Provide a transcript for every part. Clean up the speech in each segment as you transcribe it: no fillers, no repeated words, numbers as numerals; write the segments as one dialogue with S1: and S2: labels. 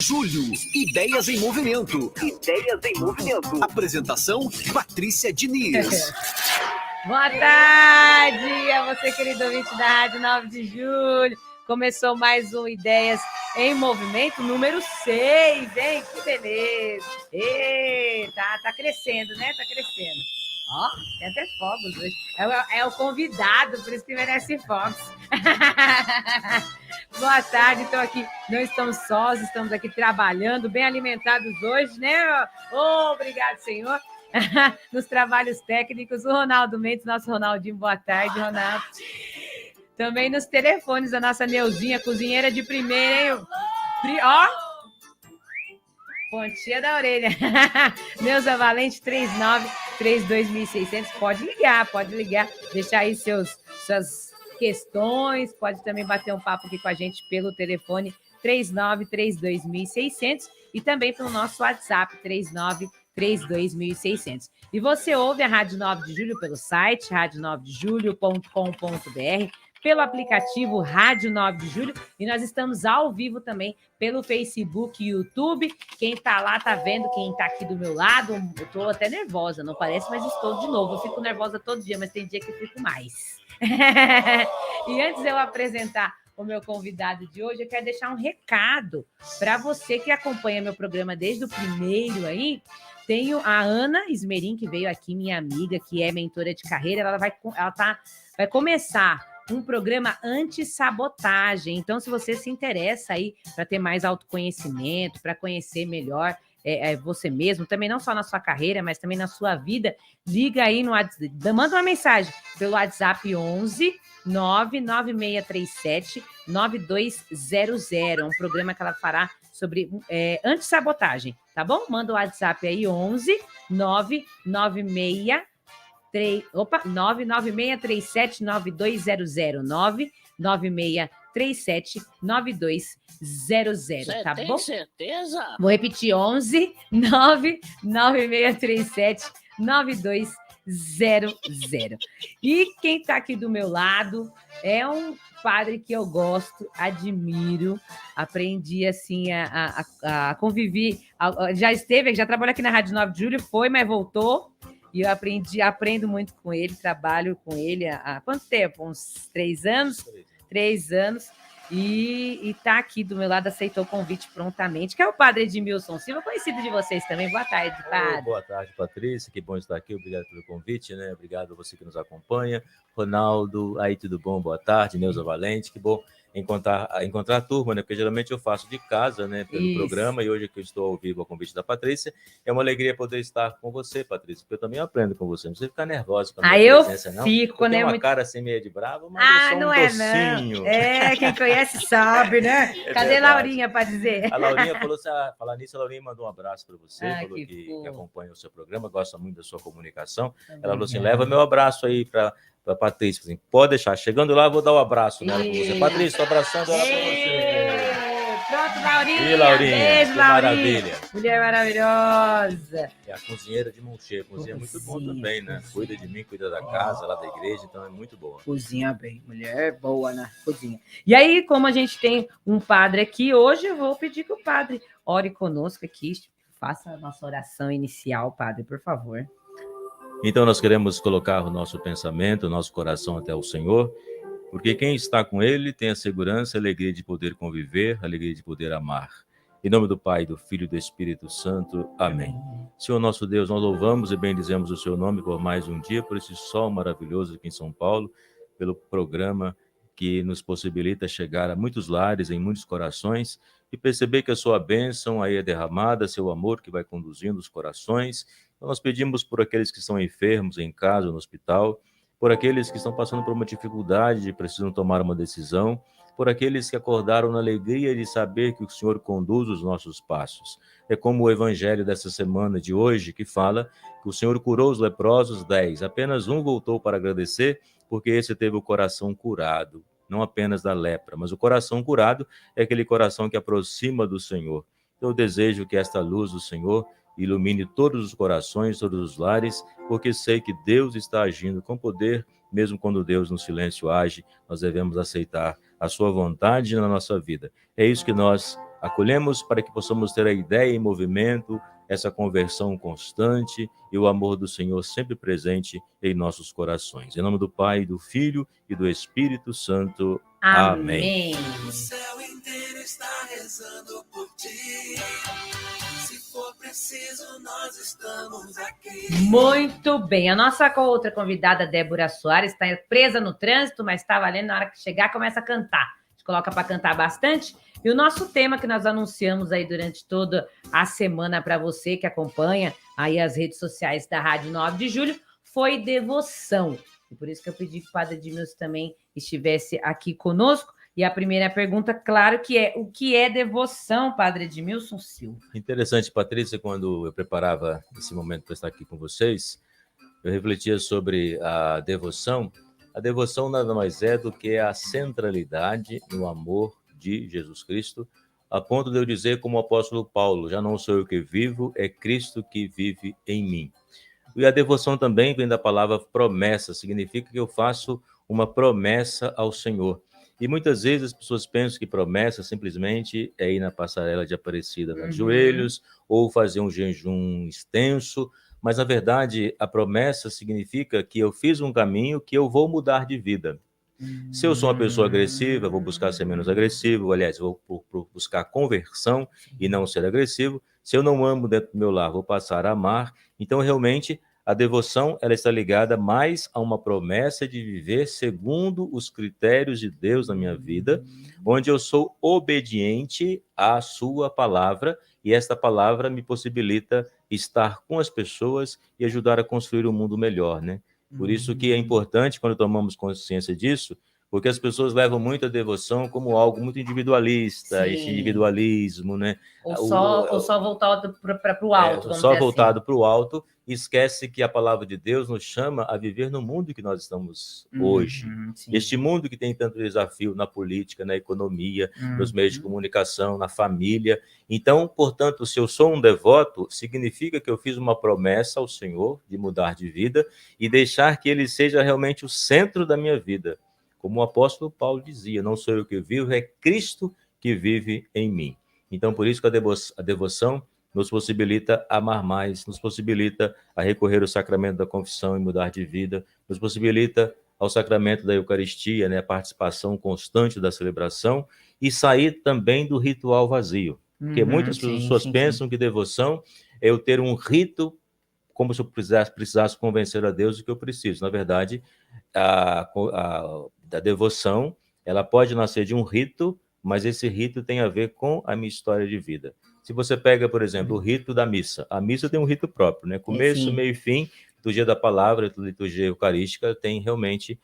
S1: Júlio, Ideias em Movimento. Ideias em Movimento. Apresentação, Patrícia Diniz.
S2: Boa tarde a você, querido ouvinte da Rádio 9 de Julho. Começou mais um Ideias em Movimento, número 6, hein? Que beleza. Tá crescendo, né? Tá crescendo. Ó, tem até fogos hoje. É o convidado, por isso que merece fogos. Boa tarde, estou aqui. Não estamos sós, estamos aqui trabalhando, bem alimentados hoje, né? Obrigado, Senhor. Nos trabalhos técnicos, o Ronaldo Mendes, nosso Ronaldinho. Boa tarde, Ronaldo. Também nos telefones, a nossa Neuzinha, cozinheira de primeira, hein? Ó! Pontinha da orelha. Neuza Valente, 3932.600. Pode ligar. Deixar aí suas questões. Pode também bater um papo aqui com a gente pelo telefone 3932.600 e também pelo nosso WhatsApp 3932.600. E você ouve a Rádio 9 de Julho pelo site radio9dejulho.com.br, pelo aplicativo Rádio 9 de Julho, e nós estamos ao vivo também pelo Facebook e YouTube. Quem tá lá tá vendo, quem tá aqui do meu lado. Eu tô até nervosa, não parece, mas estou de novo. Eu fico nervosa todo dia, mas tem dia que eu fico mais. E antes de eu apresentar o meu convidado de hoje, eu quero deixar um recado para você que acompanha meu programa desde o primeiro aí. Tenho a Ana Esmerim, que veio aqui, minha amiga, que é mentora de carreira. Ela vai começar um programa anti-sabotagem. Então, se você se interessa aí para ter mais autoconhecimento, para conhecer melhor você mesmo, também não só na sua carreira, mas também na sua vida, liga aí no WhatsApp, manda uma mensagem pelo WhatsApp 11 99637 9200. Um programa que ela fará sobre anti-sabotagem, tá bom? Manda o WhatsApp aí 11 99637 9200. 99637-9200, tá bom?
S3: Tem certeza?
S2: Vou repetir, 11 99637-9200. E quem tá aqui do meu lado é um padre que eu gosto, admiro, aprendi assim a conviver, já trabalhou aqui na Rádio 9 de Julho, mas voltou. E eu aprendo muito com ele, trabalho com ele há quanto tempo? Uns 3 anos? 3 anos. E tá aqui do meu lado, aceitou o convite prontamente, que é o padre Edmilson Silva, conhecido de vocês também. Boa tarde, padre.
S4: Boa tarde, Patrícia. Que bom estar aqui. Obrigado pelo convite, né? Obrigado a você que nos acompanha. Ronaldo, aí tudo bom? Boa tarde. Neuza Valente, que bom encontrar a turma, né? Porque geralmente eu faço de casa, né? Pelo programa, e hoje que eu estou ao vivo ao convite da Patrícia, é uma alegria poder estar com você, Patrícia, porque eu também aprendo com você. Não precisa ficar nervosa com a minha presença, não.
S2: Fico, né?
S4: Tem uma cara assim meio de brava, mas eu sou um docinho.
S2: Não. Quem conhece sabe, né? Cadê a Laurinha para dizer?
S4: A Laurinha falou, falar nisso, a Laurinha mandou um abraço para você, falou que acompanha o seu programa, gosta muito da sua comunicação. Ela falou assim, leva meu abraço aí para Patrícia, assim, pode deixar. Chegando lá, vou dar um abraço nela para você. Patrícia, estou abraçando ela para você.
S2: Pronto, Laurinha.
S4: E Laurinha,
S2: beijo, Laurinha.
S4: Maravilha.
S2: Mulher maravilhosa.
S4: É a cozinheira de mão cheia. Cozinha muito bom também, né? Cuida de mim, cuida da casa, lá da igreja, então é muito boa.
S2: Cozinha bem. Mulher boa na cozinha. E aí, como a gente tem um padre aqui, hoje eu vou pedir que o padre ore conosco aqui. Faça a nossa oração inicial, padre, por favor.
S4: Então nós queremos colocar o nosso pensamento, o nosso coração até o Senhor, porque quem está com Ele tem a segurança, a alegria de poder conviver, a alegria de poder amar. Em nome do Pai, do Filho e do Espírito Santo. Amém. Senhor nosso Deus, nós louvamos e bendizemos o seu nome por mais um dia, por esse sol maravilhoso aqui em São Paulo, pelo programa que nos possibilita chegar a muitos lares, em muitos corações, e perceber que a sua bênção aí é derramada, seu amor que vai conduzindo os corações. Então nós pedimos por aqueles que estão enfermos em casa, no hospital, por aqueles que estão passando por uma dificuldade e precisam tomar uma decisão, por aqueles que acordaram na alegria de saber que o Senhor conduz os nossos passos. É como o evangelho dessa semana de hoje, que fala que o Senhor curou os leprosos 10, apenas um voltou para agradecer, porque esse teve o coração curado, não apenas da lepra, mas o coração curado é aquele coração que aproxima do Senhor. Então eu desejo que esta luz do Senhor ilumine todos os corações, todos os lares, porque sei que Deus está agindo com poder, mesmo quando Deus no silêncio age, nós devemos aceitar a sua vontade na nossa vida. É isso que nós Acolhemos para que possamos ter a ideia em movimento, essa conversão constante e o amor do Senhor sempre presente em nossos corações. Em nome do Pai, do Filho e do Espírito Santo. Amém.
S1: O céu inteiro está rezando por ti. Se for preciso, nós estamos aqui.
S2: Muito bem. A nossa outra convidada, Débora Soares, está presa no trânsito, mas está valendo. Na hora que chegar, começa a cantar. A gente coloca para cantar bastante. E o nosso tema que nós anunciamos aí durante toda a semana para você que acompanha aí as redes sociais da Rádio 9 de Julho foi devoção. E por isso que eu pedi que o Padre Edmilson também estivesse aqui conosco. E a primeira pergunta, claro, que é: o que é devoção, Padre Edmilson Silva?
S4: Interessante, Patrícia, quando eu preparava esse momento para estar aqui com vocês, eu refletia sobre a devoção. A devoção nada mais é do que a centralidade no amor de Jesus Cristo, a ponto de eu dizer como o apóstolo Paulo: já não sou eu que vivo, é Cristo que vive em mim. E a devoção também vem da palavra promessa, significa que eu faço uma promessa ao Senhor. E muitas vezes as pessoas pensam que promessa simplesmente é ir na passarela de Aparecida nos joelhos, ou fazer um jejum extenso, mas na verdade a promessa significa que eu fiz um caminho que eu vou mudar de vida. Se eu sou uma pessoa agressiva, vou buscar ser menos agressivo, aliás, vou buscar conversão e não ser agressivo. Se eu não amo dentro do meu lar, vou passar a amar. Então, realmente, a devoção ela está ligada mais a uma promessa de viver segundo os critérios de Deus na minha vida, onde eu sou obediente à sua palavra, e esta palavra me possibilita estar com as pessoas e ajudar a construir um mundo melhor, né? Por isso que é importante, quando tomamos consciência disso, porque as pessoas levam muito a devoção como algo muito individualista, esse individualismo, né?
S2: Ou só voltado para o alto, vamos
S4: só
S2: dizer
S4: voltado
S2: assim.
S4: para o alto, esquece que a palavra de Deus nos chama a viver no mundo que nós estamos hoje. Este mundo que tem tanto desafio na política, na economia, nos meios de comunicação, na família. Então, portanto, se eu sou um devoto, significa que eu fiz uma promessa ao Senhor de mudar de vida e deixar que Ele seja realmente o centro da minha vida. Como o apóstolo Paulo dizia: não sou eu que vivo, é Cristo que vive em mim. Então, por isso que a devoção nos possibilita amar mais, nos possibilita a recorrer ao sacramento da confissão e mudar de vida, nos possibilita ao sacramento da Eucaristia, né, a participação constante da celebração, e sair também do ritual vazio. Porque muitas pessoas pensam que devoção é eu ter um rito, como se eu precisasse convencer a Deus do que eu preciso. Na verdade, a devoção ela pode nascer de um rito, mas esse rito tem a ver com a minha história de vida. Se você pega, por exemplo, o rito da missa, a missa tem um rito próprio, né? Começo, meio e fim, liturgia da palavra, liturgia eucarística, tem realmente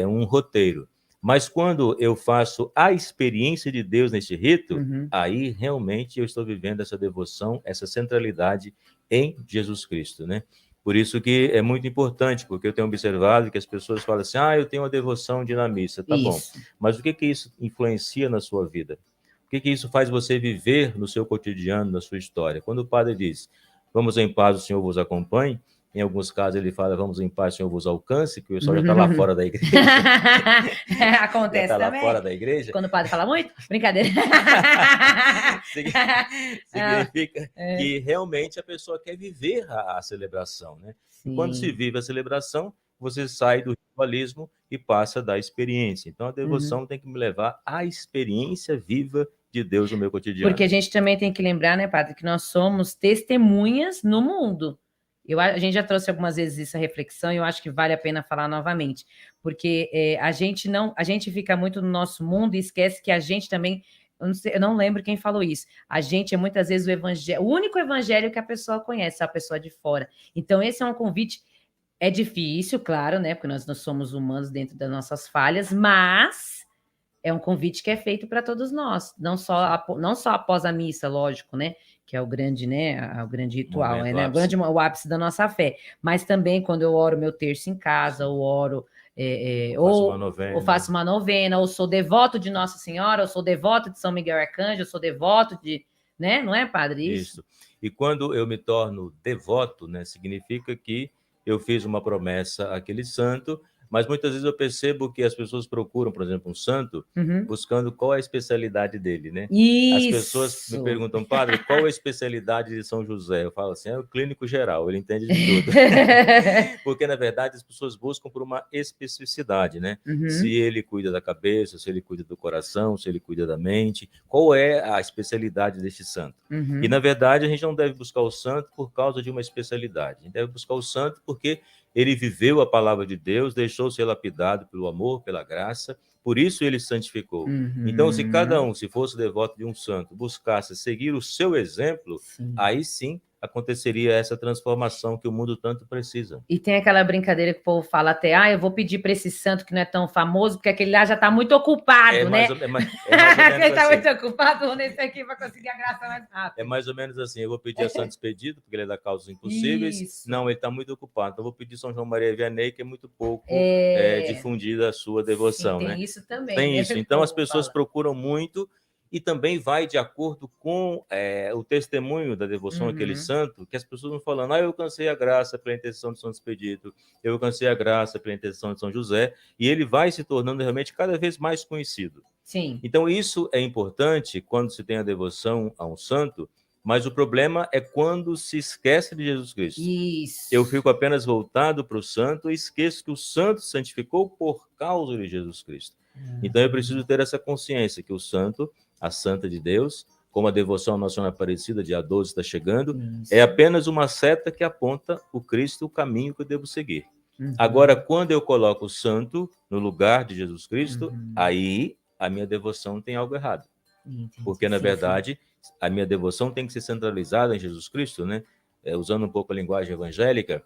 S4: um roteiro. Mas quando eu faço a experiência de Deus nesse rito, aí realmente eu estou vivendo essa devoção, essa centralidade em Jesus Cristo, né? Por isso que é muito importante, porque eu tenho observado que as pessoas falam assim: eu tenho uma devoção de ir na missa, tá bom. Mas o que isso influencia na sua vida? O que isso faz você viver no seu cotidiano, na sua história? Quando o padre diz: vamos em paz, o Senhor vos acompanhe, em alguns casos ele fala: vamos em paz, o Senhor vos alcance, que o pessoal já está lá fora da igreja.
S2: Acontece
S4: já tá
S2: também.
S4: Lá fora da igreja.
S2: Quando o padre fala muito, brincadeira.
S4: Significa que realmente a pessoa quer viver a celebração, né? E quando se vive a celebração, você sai do ritualismo e passa da experiência. Então a devoção tem que me levar à experiência viva de Deus no meu cotidiano.
S2: Porque a gente também tem que lembrar, né, padre, que nós somos testemunhas no mundo. A gente já trouxe algumas vezes essa reflexão e eu acho que vale a pena falar novamente, porque a gente fica muito no nosso mundo e esquece que a gente também, eu não lembro quem falou isso, a gente é muitas vezes o único evangelho que a pessoa conhece, a pessoa de fora. Então esse é um convite, é difícil, claro, né, porque nós somos humanos dentro das nossas falhas, mas é um convite que é feito para todos nós, não só após a missa, lógico, né, que é o grande, né, o grande ritual, né, o ápice da nossa fé, mas também quando eu oro meu terço em casa, ou oro, ou faço uma novena, ou sou devoto de Nossa Senhora, ou sou devoto de São Miguel Arcanjo, ou sou devoto de, né, não é, padre?
S4: Isso. E quando eu me torno devoto, né, significa que eu fiz uma promessa àquele santo, Mas muitas vezes eu percebo que as pessoas procuram, por exemplo, um santo, buscando qual é a especialidade dele, né? As pessoas me
S2: Isso.
S4: perguntam, padre, qual é a especialidade de São José? Eu falo assim, é o clínico geral, ele entende de tudo. Porque, na verdade, as pessoas buscam por uma especificidade, né? Se ele cuida da cabeça, se ele cuida do coração, se ele cuida da mente, qual é a especialidade deste santo? E, na verdade, a gente não deve buscar o santo por causa de uma especialidade. A gente deve buscar o santo porque ele viveu a palavra de Deus, deixou ser lapidado pelo amor, pela graça, por isso ele santificou. Então, se cada um, se fosse devoto de um santo, buscasse seguir o seu exemplo, aí sim aconteceria essa transformação que o mundo tanto precisa.
S2: E tem aquela brincadeira que o povo fala até, eu vou pedir para esse santo que não é tão famoso, porque aquele lá já está muito ocupado, né?
S4: É mais ou menos
S2: Ele está
S4: assim.
S2: muito ocupado, vou nesse aqui para conseguir a graça mais rápido.
S4: É mais ou menos assim, eu vou pedir a Santo Expedito, porque ele é da Causas Impossíveis.
S2: Isso.
S4: Não, ele está muito ocupado, então eu vou pedir São João Maria Vianney, que é muito pouco difundida a sua devoção,
S2: Sim,
S4: né?
S2: tem isso também.
S4: Tem
S2: né?
S4: isso, então as
S2: Como
S4: pessoas
S2: fala.
S4: procuram muito e também vai de acordo com o testemunho da devoção àquele santo, que as pessoas vão falando, eu alcancei a graça pela intercessão de São Expedito, eu alcancei a graça pela intercessão de São José, e ele vai se tornando realmente cada vez mais conhecido.
S2: Sim.
S4: Então isso é importante quando se tem a devoção a um santo, mas o problema é quando se esquece de Jesus Cristo.
S2: Isso.
S4: Eu fico apenas voltado para o santo e esqueço que o santo santificou por causa de Jesus Cristo. Então eu preciso ter essa consciência que o santo, a santa de Deus, como a devoção à Nossa Senhora Aparecida, dia 12 está chegando, é apenas uma seta que aponta o Cristo, o caminho que eu devo seguir. Agora, quando eu coloco o santo no lugar de Jesus Cristo, aí a minha devoção tem algo errado. Porque, na verdade, a minha devoção tem que ser centralizada em Jesus Cristo, né? Usando um pouco a linguagem evangélica,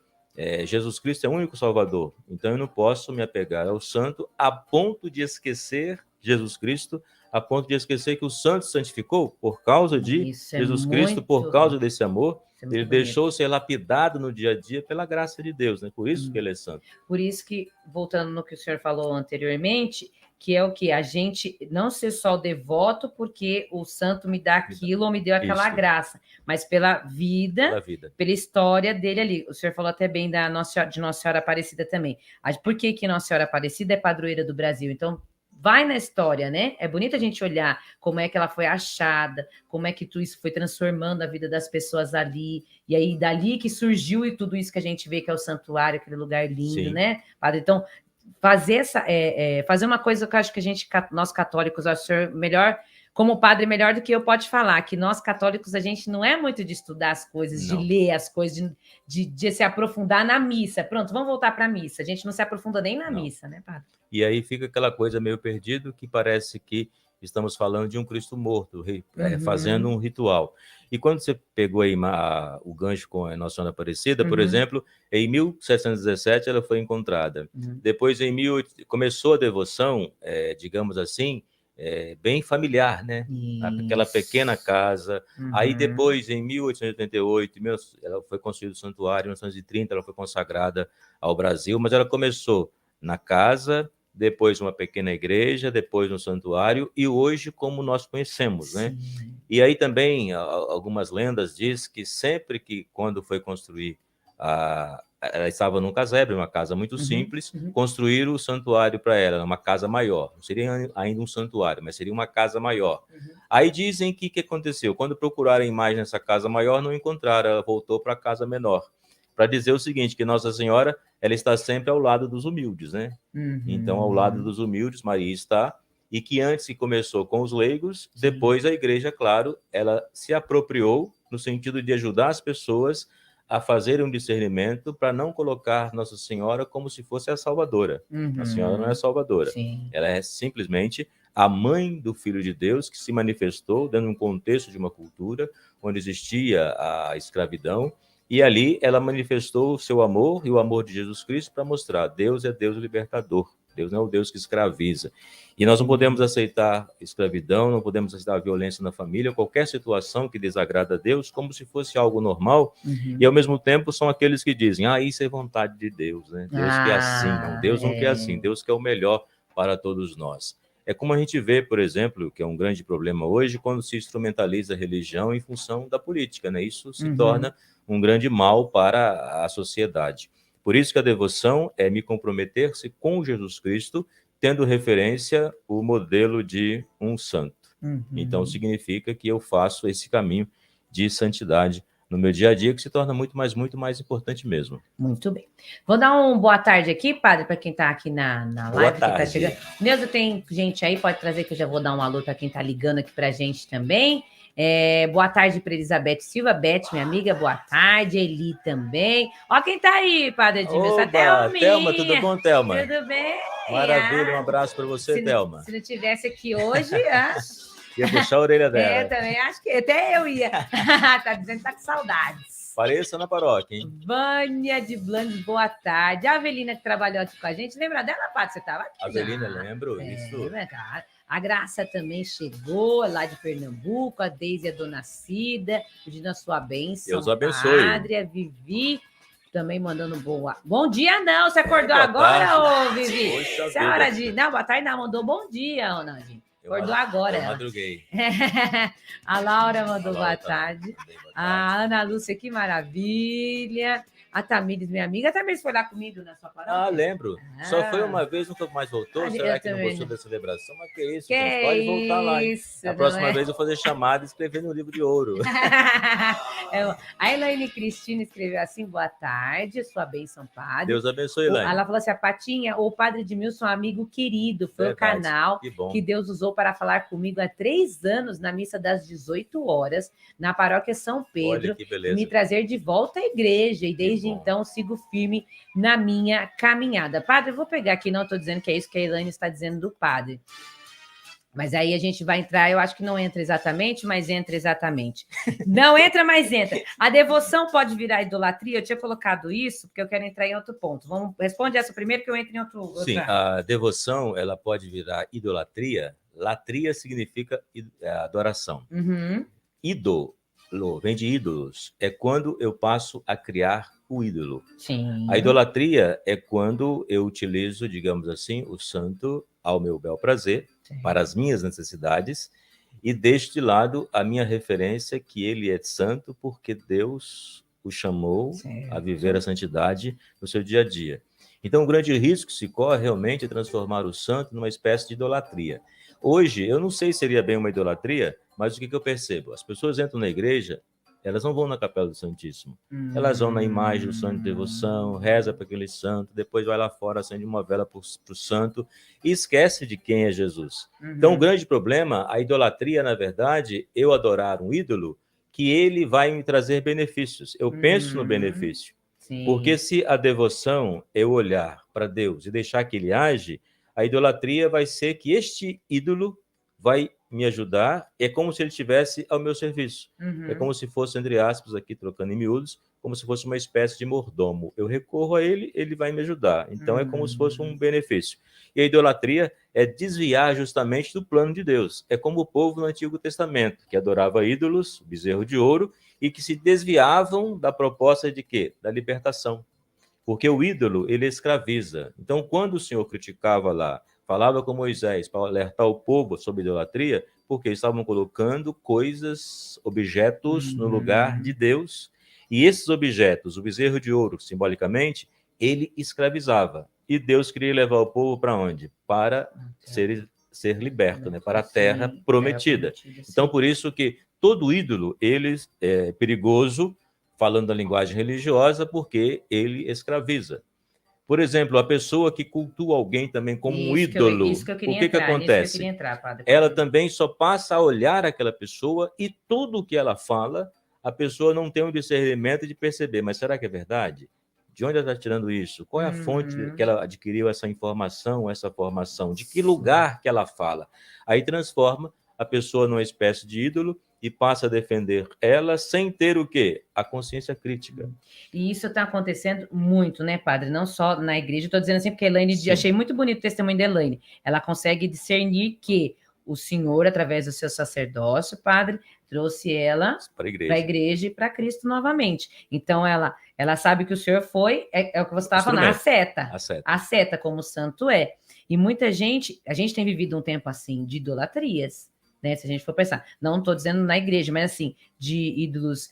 S4: Jesus Cristo é o único Salvador. Então, eu não posso me apegar ao santo a ponto de esquecer Jesus Cristo, a ponto de esquecer que o santo santificou por causa de Jesus Cristo, por causa desse amor. Ele deixou ser lapidado no dia a dia pela graça de Deus, né? Por isso que ele é santo.
S2: Por isso que, voltando no que o senhor falou anteriormente, que é o que? A gente não ser só devoto porque o santo me dá aquilo ou me deu aquela graça, mas pela vida, pela história dele ali. O senhor falou até bem de Nossa Senhora Aparecida também. Por que Nossa Senhora Aparecida é padroeira do Brasil? Então, vai na história, né? É bonito a gente olhar como é que ela foi achada, como é que tudo isso foi transformando a vida das pessoas ali, e aí dali que surgiu e tudo isso que a gente vê que é o santuário, aquele lugar lindo, né, padre? Então, fazer uma coisa que eu acho que nós católicos, acho que o senhor melhor, como padre, melhor do que eu pode falar, que nós católicos, a gente não é muito de estudar as coisas, de ler as coisas, de se aprofundar na missa. Pronto, vamos voltar para a missa. A gente não se aprofunda nem na missa, né, padre?
S4: E aí fica aquela coisa meio perdido que parece que estamos falando de um Cristo morto, fazendo um ritual. E quando você pegou aí o gancho com a Nossa Senhora Aparecida, por exemplo, em 1717 ela foi encontrada. Depois, começou a devoção, digamos assim, bem familiar, né? Aquela pequena casa. Aí depois, em 1888, ela foi construído o santuário, em 1930 ela foi consagrada ao Brasil, mas ela começou na casa, depois uma pequena igreja, depois um santuário, e hoje como nós conhecemos, né? E aí também, algumas lendas diz que sempre que, quando foi construir, ela estava num casebre, uma casa muito simples, construíram o santuário para ela, uma casa maior. Não seria ainda um santuário, mas seria uma casa maior. Aí dizem que o que aconteceu? Quando procuraram a imagem dessa casa maior, não encontraram, ela voltou para a casa menor. Para dizer o seguinte, que Nossa Senhora, ela está sempre ao lado dos humildes, né? Então, ao lado dos humildes, Maria está, e que antes que começou com os leigos, depois a igreja, claro, ela se apropriou no sentido de ajudar as pessoas a fazerem um discernimento para não colocar Nossa Senhora como se fosse a salvadora. A Senhora não é a salvadora. Ela é simplesmente a mãe do Filho de Deus que se manifestou dentro de um contexto de uma cultura onde existia a escravidão, e ali ela manifestou o seu amor e o amor de Jesus Cristo para mostrar: Deus é Deus libertador, Deus não é o Deus que escraviza. E nós não podemos aceitar escravidão, não podemos aceitar violência na família, qualquer situação que desagrada a Deus, como se fosse algo normal. E ao mesmo tempo são aqueles que dizem: isso é vontade de Deus, né? Deus quer assim. Não, Deus não quer assim, Deus quer o melhor para todos nós. É como a gente vê, por exemplo, que é um grande problema hoje, quando se instrumentaliza a religião em função da política, né? Isso se torna um grande mal para a sociedade. Por isso que a devoção é me comprometer-se com Jesus Cristo, tendo referência o modelo de um santo. Então, significa que eu faço esse caminho de santidade no meu dia a dia, que se torna muito mais importante mesmo.
S2: Muito bem. Vou dar uma boa tarde aqui, padre, para quem está aqui na
S4: Boa
S2: live.
S4: tarde.
S2: Tá chegando. Neuza, tem gente aí, pode trazer que eu já vou dar um alô para quem está ligando aqui para a gente também. Boa tarde para Elizabeth Silva. Beth, minha amiga, boa tarde. Eli também. Ó quem tá aí, padre Edmilson.
S4: Thelma, tudo bom, Thelma?
S2: Tudo bem?
S4: Maravilha, um abraço para você, Thelma.
S2: Se não tivesse aqui hoje,
S4: ia puxar a orelha dela.
S2: Também acho que até eu ia. Tá dizendo que tá com saudades.
S4: Pareça na paróquia, hein?
S2: Vânia de Blanc, boa tarde. A Avelina que trabalhou aqui com a gente. Lembra dela, Paty? Você estava aqui.
S4: Avelina, lembro. Isso.
S2: A Graça também chegou, lá de Pernambuco. A Deise e a Dona Cida, pedindo a sua bênção.
S4: Deus abençoe.
S2: Padre, a Vivi também mandando bom dia, não. Você acordou agora, ô Vivi?
S4: Poxa,
S2: é hora de... Não, boa tarde, não. Mandou bom dia, Ronaldinho. Acordou agora.
S4: Eu madruguei.
S2: A Laura mandou boa tarde. A Ana Lúcia, que maravilha. A Tamires, minha amiga. A Tamires foi lá comigo na sua paróquia?
S4: Lembro. Só foi uma vez, nunca mais voltou. Será que não gostou da celebração? Mas que isso, gente? Pode voltar lá. A próxima vez eu vou fazer chamada e escrever no livro de ouro.
S2: A Elaine Cristina escreveu assim, boa tarde, sua bênção, padre.
S4: Deus abençoe, Elaine.
S2: Ela falou assim, a Patinha, o padre Edmilson, amigo querido, foi o canal que Deus usou para falar comigo há 3 anos na missa das 18 horas, na paróquia São Pedro, me trazer de volta à igreja, e desde então sigo firme na minha caminhada. Padre, eu vou pegar aqui, não estou dizendo que é isso que a Elaine está dizendo do padre. Mas aí a gente vai entrar, eu acho que não entra exatamente, mas entra exatamente. Não entra, mas entra. A devoção pode virar idolatria? Eu tinha colocado isso, porque eu quero entrar em outro ponto. Responde essa primeiro, que eu entro em outro.
S4: Sim, a devoção, ela pode virar idolatria. Latria significa adoração. Ídolo vem de ídolos. É quando eu passo a criar o ídolo.
S2: Sim.
S4: A idolatria é quando eu utilizo, digamos assim, o santo ao meu bel prazer, para as minhas necessidades, e deixo de lado a minha referência que ele é santo porque Deus o chamou a viver a santidade no seu dia a dia. Então, o grande risco que se corre realmente é transformar o santo numa espécie de idolatria. Hoje, eu não sei se seria bem uma idolatria, mas o que eu percebo? As pessoas entram na igreja, elas não vão na capela do Santíssimo. Elas vão na imagem do santo de devoção, reza para aquele santo, depois vai lá fora, acende uma vela para o santo e esquece de quem é Jesus. Então, o grande problema, a idolatria, na verdade, eu adorar um ídolo que ele vai me trazer benefícios. Eu penso no benefício.
S2: Sim.
S4: Porque se a devoção é olhar para Deus e deixar que ele age, a idolatria vai ser que este ídolo vai me ajudar, é como se ele estivesse ao meu serviço. É como se fosse, entre aspas, aqui trocando em miúdos, como se fosse uma espécie de mordomo. Eu recorro a ele, ele vai me ajudar. Então é como se fosse um benefício. E a idolatria é desviar justamente do plano de Deus. É como o povo no Antigo Testamento, que adorava ídolos, bezerro de ouro, e que se desviavam da proposta de quê? Da libertação. Porque o ídolo, ele escraviza. Então, quando o Senhor criticava lá, falava com Moisés para alertar o povo sobre idolatria, porque estavam colocando coisas, objetos no lugar de Deus, e esses objetos, o bezerro de ouro, simbolicamente, ele escravizava. E Deus queria levar o povo para onde? Para ser liberto, né? Para a terra prometida. Então, por isso que todo ídolo, ele é perigoso, falando da linguagem religiosa, porque ele escraviza. Por exemplo, a pessoa que cultua alguém também como um ídolo, o que acontece? Ela também só passa a olhar aquela pessoa e tudo que ela fala, a pessoa não tem um discernimento de perceber. Mas será que é verdade? De onde ela está tirando isso? Qual é a fonte que ela adquiriu essa informação, essa formação? De que lugar que ela fala? Aí transforma a pessoa numa espécie de ídolo e passa a defender ela sem ter o quê? A consciência crítica.
S2: E isso está acontecendo muito, né, padre? Não só na igreja, estou dizendo assim, porque a Elaine, achei muito bonito o testemunho da Elaine. Ela consegue discernir que o Senhor, através do seu sacerdócio, padre, trouxe ela para a igreja e para Cristo novamente. Então, ela sabe que o Senhor foi, é o que você estava falando, a seta como santo é. E muita gente, a gente tem vivido um tempo assim, de idolatrias. né? Se a gente for pensar, não estou dizendo na igreja, mas assim, de ídolos.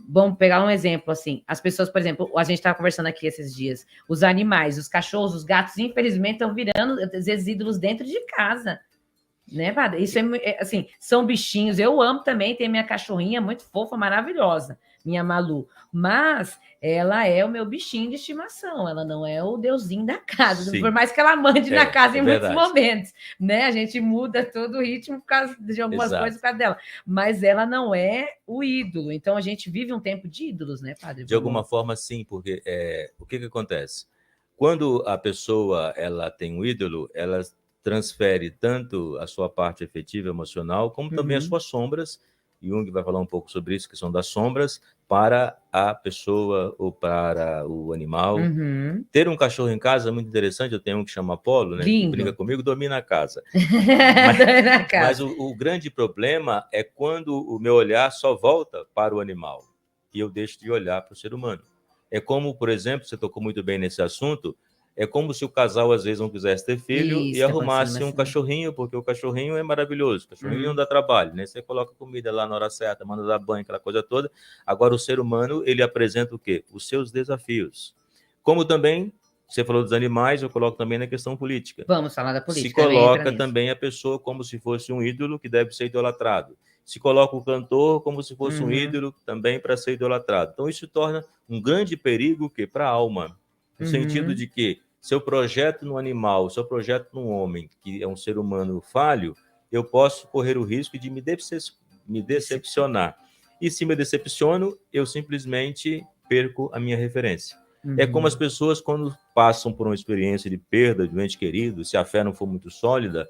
S2: Vamos pegar um exemplo assim: as pessoas, por exemplo, a gente estava conversando aqui esses dias, os animais, os cachorros, os gatos, infelizmente, estão virando, às vezes, ídolos dentro de casa. Né, padre? Isso assim, são bichinhos. Eu amo também, tem minha cachorrinha muito fofa, maravilhosa, minha Malu. Mas ela é o meu bichinho de estimação, ela não é o deusinho da casa,
S4: Sim.
S2: por mais que ela mande na casa em muitos
S4: verdade.
S2: momentos, né? A gente muda todo o ritmo por causa de algumas
S4: Exato.
S2: coisas por causa dela, mas ela não é o ídolo. Então a gente vive um tempo de ídolos, né, padre?
S4: De alguma forma, sim, porque o que acontece? Quando a pessoa ela tem um ídolo, ela transfere tanto a sua parte afetiva, emocional, como também as suas sombras. Jung vai falar um pouco sobre isso, que são das sombras, para a pessoa ou para o animal. Ter um cachorro em casa é muito interessante. Eu tenho um que chama Apolo, né? Que brinca comigo, dorme na casa. Mas o grande problema é quando o meu olhar só volta para o animal e eu deixo de olhar para o ser humano. É como, por exemplo, você tocou muito bem nesse assunto, é como se o casal, às vezes, não quisesse ter filho e arrumasse um cachorrinho, porque o cachorrinho é maravilhoso. O cachorrinho não dá trabalho, né? Você coloca comida lá na hora certa, manda dar banho, aquela coisa toda. Agora, o ser humano, ele apresenta o quê? Os seus desafios. Como também, você falou dos animais, eu coloco também na questão política.
S2: Vamos falar da política.
S4: Se coloca também a pessoa como se fosse um ídolo que deve ser idolatrado. Se coloca o cantor como se fosse um ídolo também para ser idolatrado. Então, isso torna um grande perigo para a alma, no sentido de que se eu projeto no animal, se eu projeto no homem, que é um ser humano falho, eu posso correr o risco de me decepcionar. E se me decepciono, eu simplesmente perco a minha referência. É como as pessoas, quando passam por uma experiência de perda de um ente querido, se a fé não for muito sólida,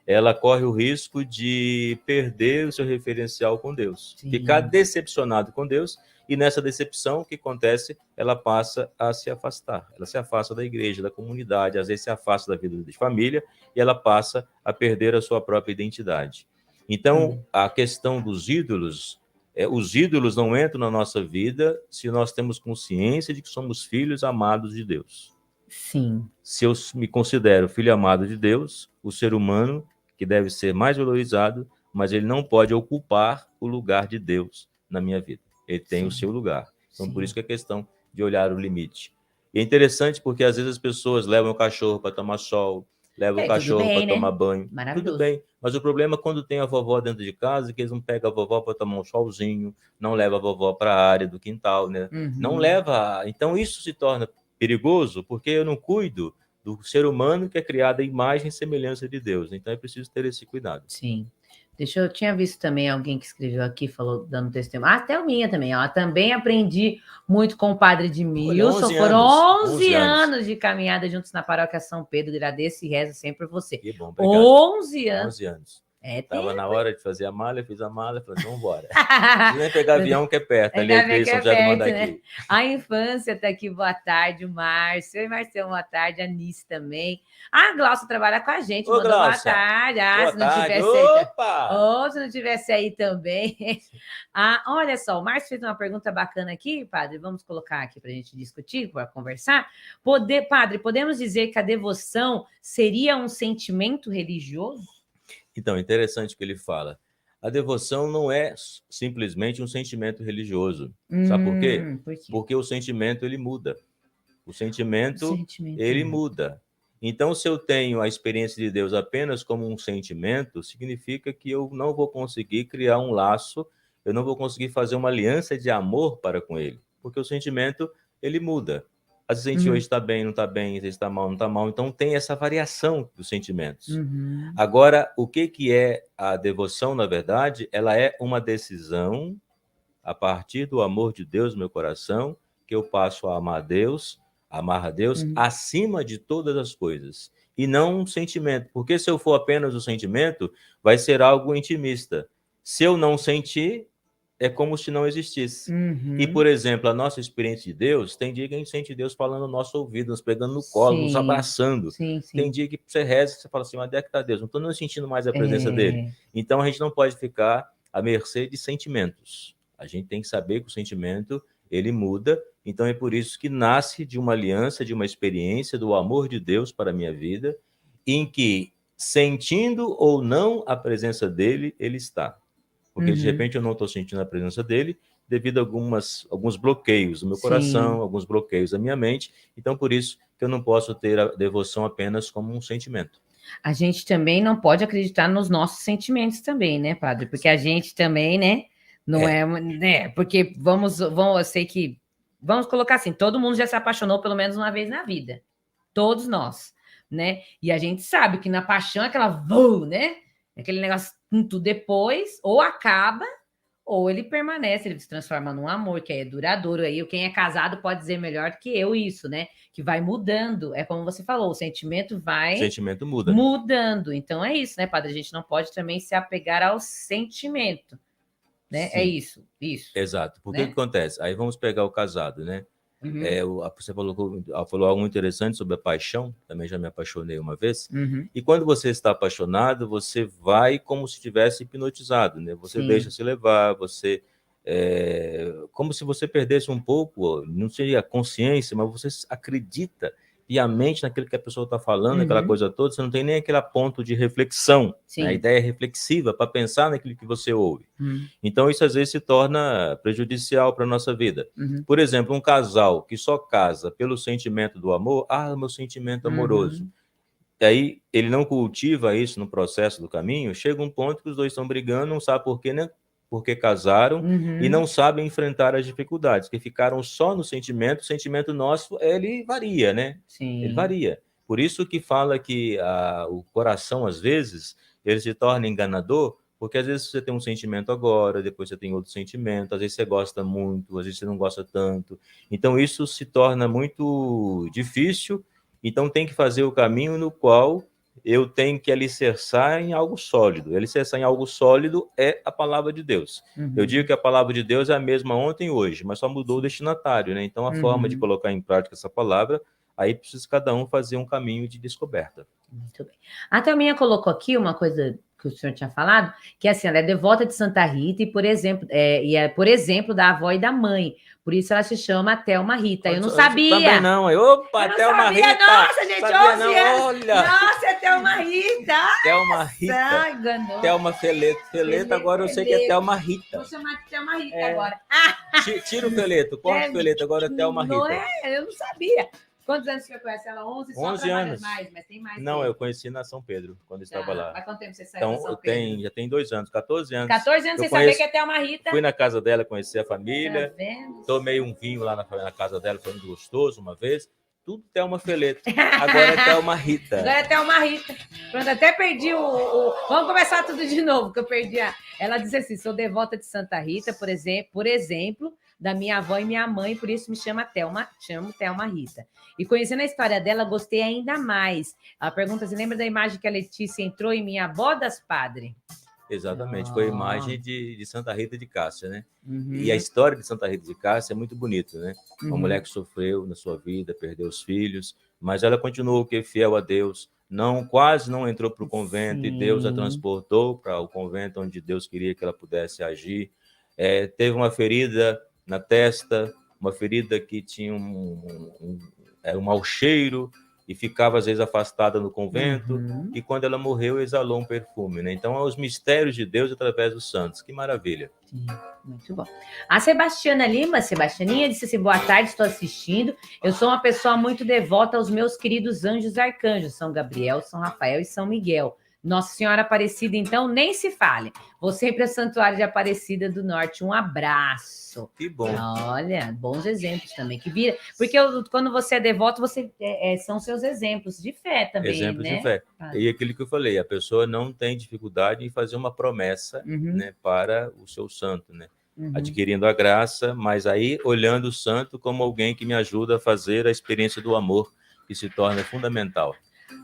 S4: ela corre o risco de perder o seu referencial com Deus. Ficar decepcionado com Deus, e nessa decepção, o que acontece? Ela passa a se afastar. Ela se afasta da igreja, da comunidade, às vezes se afasta da vida de família, e ela passa a perder a sua própria identidade. Então, a questão dos ídolos, os ídolos não entram na nossa vida se nós temos consciência de que somos filhos amados de Deus.
S2: Sim.
S4: Se eu me considero filho amado de Deus, o ser humano que deve ser mais valorizado, mas ele não pode ocupar o lugar de Deus na minha vida. Ele tem o seu lugar. Então, por isso que é questão de olhar o limite. E é interessante porque, às vezes, as pessoas levam o cachorro para tomar sol, levam o cachorro para tomar banho. Tudo bem. Mas o problema é quando tem a vovó dentro de casa, que eles não pegam a vovó para tomar um solzinho, não levam a vovó para a área do quintal, né? Não leva. Então, isso se torna perigoso porque eu não cuido do ser humano que é criado à imagem e semelhança de Deus. Então, é preciso ter esse cuidado.
S2: Sim. Eu tinha visto também alguém que escreveu aqui, falou, dando testemunho. A Thelminha também, ó. Também aprendi muito com o padre Edmilson. Foram 11 anos de caminhada juntos na paróquia São Pedro. Agradeço e rezo sempre por você.
S4: Que bom, obrigado.
S2: 11 anos.
S4: 11 anos. Estava na hora de fazer a malha, fiz a malha, falei, vamos embora. Nem pegar avião que é perto, ali é São José do Mandaqui.
S2: Né? A infância está aqui, boa tarde, o Márcio. Oi, Marcelo, boa tarde, a Nice também. A Glaucia trabalha com a gente, mandou boa tarde. Se não tivesse aí, se não tivesse aí também. Olha só, o Márcio fez uma pergunta bacana aqui, padre, vamos colocar aqui para a gente discutir, para conversar. Padre, podemos dizer que a devoção seria um sentimento religioso?
S4: Então, interessante o que ele fala. A devoção não é simplesmente um sentimento religioso. Sabe por quê? Porque o sentimento, ele muda. O sentimento ele muda. Então, se eu tenho a experiência de Deus apenas como um sentimento, significa que eu não vou conseguir criar um laço, eu não vou conseguir fazer uma aliança de amor para com ele. Porque o sentimento, ele muda. Às vezes a gente hoje está bem, não está bem, às vezes está mal, não está mal. Então, tem essa variação dos sentimentos. Agora, o que é a devoção, na verdade? Ela é uma decisão, a partir do amor de Deus no meu coração, que eu passo a amar a Deus acima de todas as coisas. E não um sentimento. Porque se eu for apenas o sentimento, vai ser algo intimista. Se eu não sentir, é como se não existisse. E, por exemplo, a nossa experiência de Deus, tem dia que a gente sente Deus falando no nosso ouvido, nos pegando no colo, nos abraçando. Tem dia que você reza e você fala assim, onde é que está Deus? Não estou sentindo mais a presença dele. Então, a gente não pode ficar à mercê de sentimentos. A gente tem que saber que o sentimento, ele muda. Então, é por isso que nasce de uma aliança, de uma experiência do amor de Deus para a minha vida, em que sentindo ou não a presença dele, ele está. Porque de
S2: Uhum.
S4: repente eu não estou sentindo a presença dele devido a alguns bloqueios do meu
S2: Sim.
S4: coração, alguns bloqueios da minha mente. Então, por isso que eu não posso ter a devoção apenas como um sentimento.
S2: A gente também não pode acreditar nos nossos sentimentos também, né, padre? Porque a gente também, né, não é, né? Porque eu sei que, vamos colocar assim, todo mundo já se apaixonou pelo menos uma vez na vida. Todos nós, né? E a gente sabe que na paixão aquela né? Aquele negócio tudo depois, ou acaba, ou ele permanece, ele se transforma num amor que é duradouro. Aí quem é casado pode dizer melhor do que eu isso, né? Que vai mudando. É como você falou, o sentimento vai
S4: O sentimento muda.
S2: mudando. Então é isso, né, padre? A gente não pode também se apegar ao sentimento, né?
S4: Sim.
S2: É isso.
S4: Exato. Porque
S2: né?
S4: o que acontece? Aí vamos pegar o casado, né?
S2: Uhum,
S4: Você falou algo interessante sobre a paixão, também já me apaixonei uma vez.
S2: uhum,
S4: E quando você está apaixonado, você vai como se estivesse hipnotizado, né? Você
S2: sim.
S4: deixa se levar, como se você perdesse um pouco, não seria a consciência, mas você acredita piamente naquilo que a pessoa está falando, aquela
S2: Uhum,
S4: coisa toda, você não tem nem aquele ponto de reflexão,
S2: sim.
S4: né? A ideia é reflexiva para pensar naquilo que você ouve.
S2: Uhum,
S4: Então, isso às vezes se torna prejudicial para a nossa vida.
S2: uhum,
S4: Por exemplo, um casal que só casa pelo sentimento do amor, meu sentimento amoroso.
S2: uhum,
S4: E aí ele não cultiva isso no processo do caminho, chega um ponto que os dois estão brigando, não sabe por quê, né? Porque casaram e
S2: uhum,
S4: não sabem enfrentar as dificuldades, que ficaram só no sentimento. O sentimento nosso, ele varia, né? Ele
S2: sim.
S4: varia. Por isso que fala que o coração, às vezes, ele se torna enganador, porque às vezes você tem um sentimento agora, depois você tem outro sentimento, às vezes você gosta muito, às vezes você não gosta tanto. Então isso se torna muito difícil. Então tem que fazer o caminho no qual eu tenho que alicerçar em algo sólido. Alicerçar em algo sólido é a palavra de Deus.
S2: Uhum,
S4: Eu digo que a palavra de Deus é a mesma ontem e hoje, mas só mudou o destinatário, né? Então a forma de
S2: uhum.
S4: colocar em prática essa palavra, aí precisa cada um fazer um caminho de descoberta.
S2: Muito bem. A Thelminha colocou aqui uma coisa que o senhor tinha falado, que assim, ela é devota de Santa Rita e, por exemplo, da avó e da mãe. Por isso ela se chama Thelma Rita. Eu não sabia.
S4: Também não. Opa,
S2: Eu não
S4: Thelma
S2: sabia.
S4: Rita.
S2: Nossa, gente,
S4: Sabia
S2: 11
S4: não,
S2: anos.
S4: olha.
S2: Nossa, é Thelma Rita.
S4: Thelma Rita.
S2: Ah, enganou.
S4: Thelma Feleto. Feleto, agora eu sei que é Thelma Rita.
S2: Vou chamar de Thelma Rita agora.
S4: Tira o Feleto, corta o Feleto, agora é Thelma Rita.
S2: Não é? Eu não sabia. Quantos anos você conhece ela? 11? Só
S4: 11
S2: trabalha
S4: anos.
S2: mais, mas tem mais.
S4: Não,
S2: dele.
S4: eu conheci na São Pedro, quando eu estava lá.
S2: Mas quanto tempo você saiu da São
S4: Então,
S2: Pedro?
S4: já tem 2 anos, 14 anos.
S2: 14 anos
S4: Eu
S2: sem saber que é Thelma Rita.
S4: Fui na casa dela conhecer a família,
S2: Tá vendo?
S4: tomei um vinho lá na casa dela, foi muito gostoso uma vez. Tudo Thelma Feleto. Agora é Thelma Rita.
S2: Agora é Thelma Rita. Pronto, até perdi Vamos começar tudo de novo, que eu perdi Ela disse assim, sou devota de Santa Rita, por exemplo, da minha avó e minha mãe, por isso me chamo Thelma Rita. E conhecendo a história dela, gostei ainda mais. Ela pergunta se lembra da imagem que a Letícia entrou em Minha Bodas, padre?
S4: Exatamente, foi a imagem de Santa Rita de Cássia, né?
S2: Uhum.
S4: E a história de Santa Rita de Cássia é muito bonita, né?
S2: Uhum.
S4: Uma mulher que sofreu na sua vida, perdeu os filhos, mas ela continuou fiel a Deus, quase não entrou para o convento.
S2: Sim.
S4: E Deus a transportou para o convento onde Deus queria que ela pudesse agir. Teve uma ferida na testa, uma ferida que tinha um mau cheiro, e ficava às vezes afastada no convento,
S2: Uhum.
S4: e quando ela morreu exalou um perfume, né? Então, os mistérios de Deus através dos santos, que maravilha.
S2: Sim, muito bom. A Sebastiana Lima, Sebastianinha, disse assim, boa tarde, estou assistindo, eu sou uma pessoa muito devota aos meus queridos anjos arcanjos, São Gabriel, São Rafael e São Miguel. Nossa Senhora Aparecida, então, nem se fale. Vou sempre ao Santuário de Aparecida do Norte. Um abraço.
S4: Que bom.
S2: Olha, bons exemplos também. Porque quando você é devoto, são seus exemplos de fé também,
S4: exemplos
S2: né?
S4: de fé. E aquilo que eu falei, a pessoa não tem dificuldade em fazer uma promessa, né, para o seu santo, né? Adquirindo a graça, mas aí olhando o santo como alguém que me ajuda a fazer a experiência do amor, que se torna fundamental.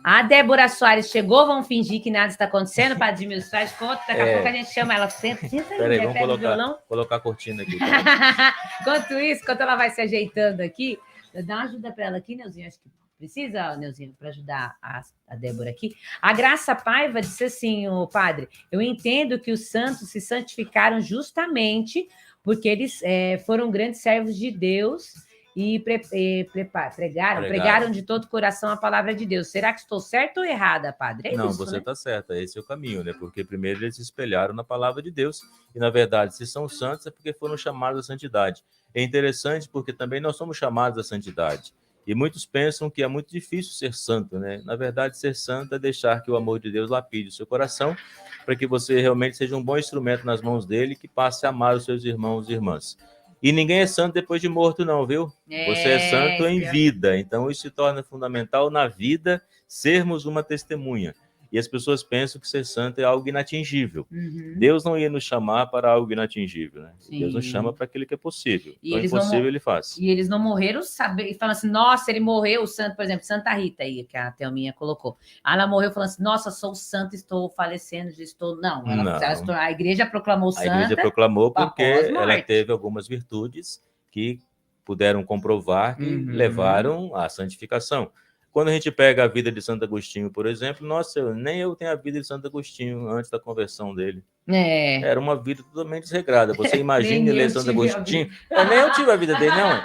S2: A Débora Soares chegou, vamos fingir que nada está acontecendo, Padre Milson, faz conta, daqui a pouco a gente chama ela, senta aí,
S4: peraí, vamos colocar a cortina aqui.
S2: Enquanto isso, enquanto ela vai se ajeitando aqui, dá uma ajuda para ela aqui, Neuzinho, acho que precisa, Neuzinho, para ajudar a Débora aqui. A Graça Paiva disse assim, o padre, eu entendo que os santos se santificaram justamente porque eles foram grandes servos de Deus e pregaram de todo o coração a palavra de Deus. Será que estou certa ou errada, padre? É
S4: Não,
S2: isso,
S4: você
S2: né?
S4: está certa, esse é o caminho, né? Porque primeiro eles se espelharam na palavra de Deus, e na verdade, se são santos é porque foram chamados à santidade. É interessante porque também nós somos chamados à santidade. E muitos pensam que é muito difícil ser santo, né? Na verdade, ser santo é deixar que o amor de Deus lapide o seu coração, para que você realmente seja um bom instrumento nas mãos dele, que passe a amar os seus irmãos e irmãs. E ninguém é santo depois de morto, não, viu? Você é santo em vida, então isso se torna fundamental na vida, sermos uma testemunha. E as pessoas pensam que ser santo é algo inatingível.
S2: Uhum.
S4: Deus não ia nos chamar para algo inatingível, né?
S2: Sim.
S4: Deus nos chama para aquilo que é possível.
S2: E
S4: o
S2: eles
S4: impossível
S2: não-
S4: ele faz.
S2: E eles não morreram e falando assim, nossa, ele morreu, o santo, por exemplo, Santa Rita aí, que a Thelminha colocou. Ela morreu falando assim, nossa, sou santo, estou falecendo, já estou... Não,
S4: Não.
S2: a igreja proclamou
S4: A igreja
S2: santa
S4: proclamou porque
S2: após
S4: ela
S2: morte.
S4: teve algumas virtudes que puderam comprovar que
S2: Uhum.
S4: levaram à santificação. Quando a gente pega a vida de Santo Agostinho, por exemplo, nossa, nem eu tenho a vida de Santo Agostinho antes da conversão dele.
S2: É.
S4: Era uma vida totalmente desregrada. Você imagine
S2: Nem
S4: ler
S2: eu
S4: Santo
S2: tive a
S4: Agostinho. Nem eu tive a vida dele, não.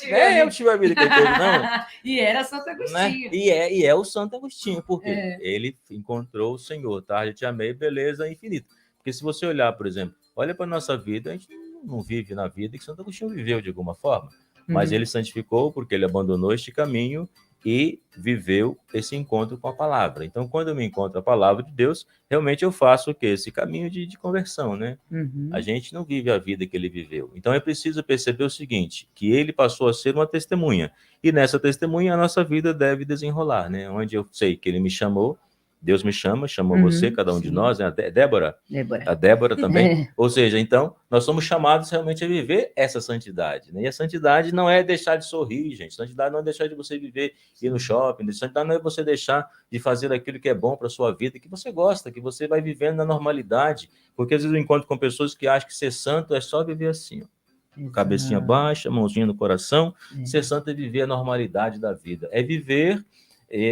S4: Nem eu tive a vida que ele teve, não.
S2: E era Santo
S4: Né?
S2: Agostinho.
S4: E é o Santo Agostinho, porque
S2: É.
S4: ele encontrou o Senhor, tá? Eu te amei, beleza infinita. Porque se você olhar, por exemplo, olha para a nossa vida, a gente não vive na vida que Santo Agostinho viveu de alguma forma, mas ele santificou porque ele abandonou este caminho e viveu esse encontro com a palavra. Então, quando eu me encontro a palavra de Deus, realmente eu faço o quê? Esse caminho de conversão, né?
S2: Uhum.
S4: A gente não vive a vida que ele viveu. Então é preciso perceber o seguinte, que ele passou a ser uma testemunha. E nessa testemunha a nossa vida deve desenrolar, né? Onde eu sei que ele me chamou, Deus me chama, chamou você, cada um de nós, né? A Débora. A Débora também. Ou seja, então, nós somos chamados realmente a viver essa santidade, né? E a santidade não é deixar de sorrir, gente. Santidade não é deixar de você viver, ir no shopping. Santidade não é você deixar de fazer aquilo que é bom para a sua vida, que você gosta, que você vai vivendo na normalidade. Porque às vezes eu encontro com pessoas que acham que ser santo é só viver assim, ó. Cabecinha baixa, mãozinha no coração. Ser santo é viver a normalidade da vida. É viver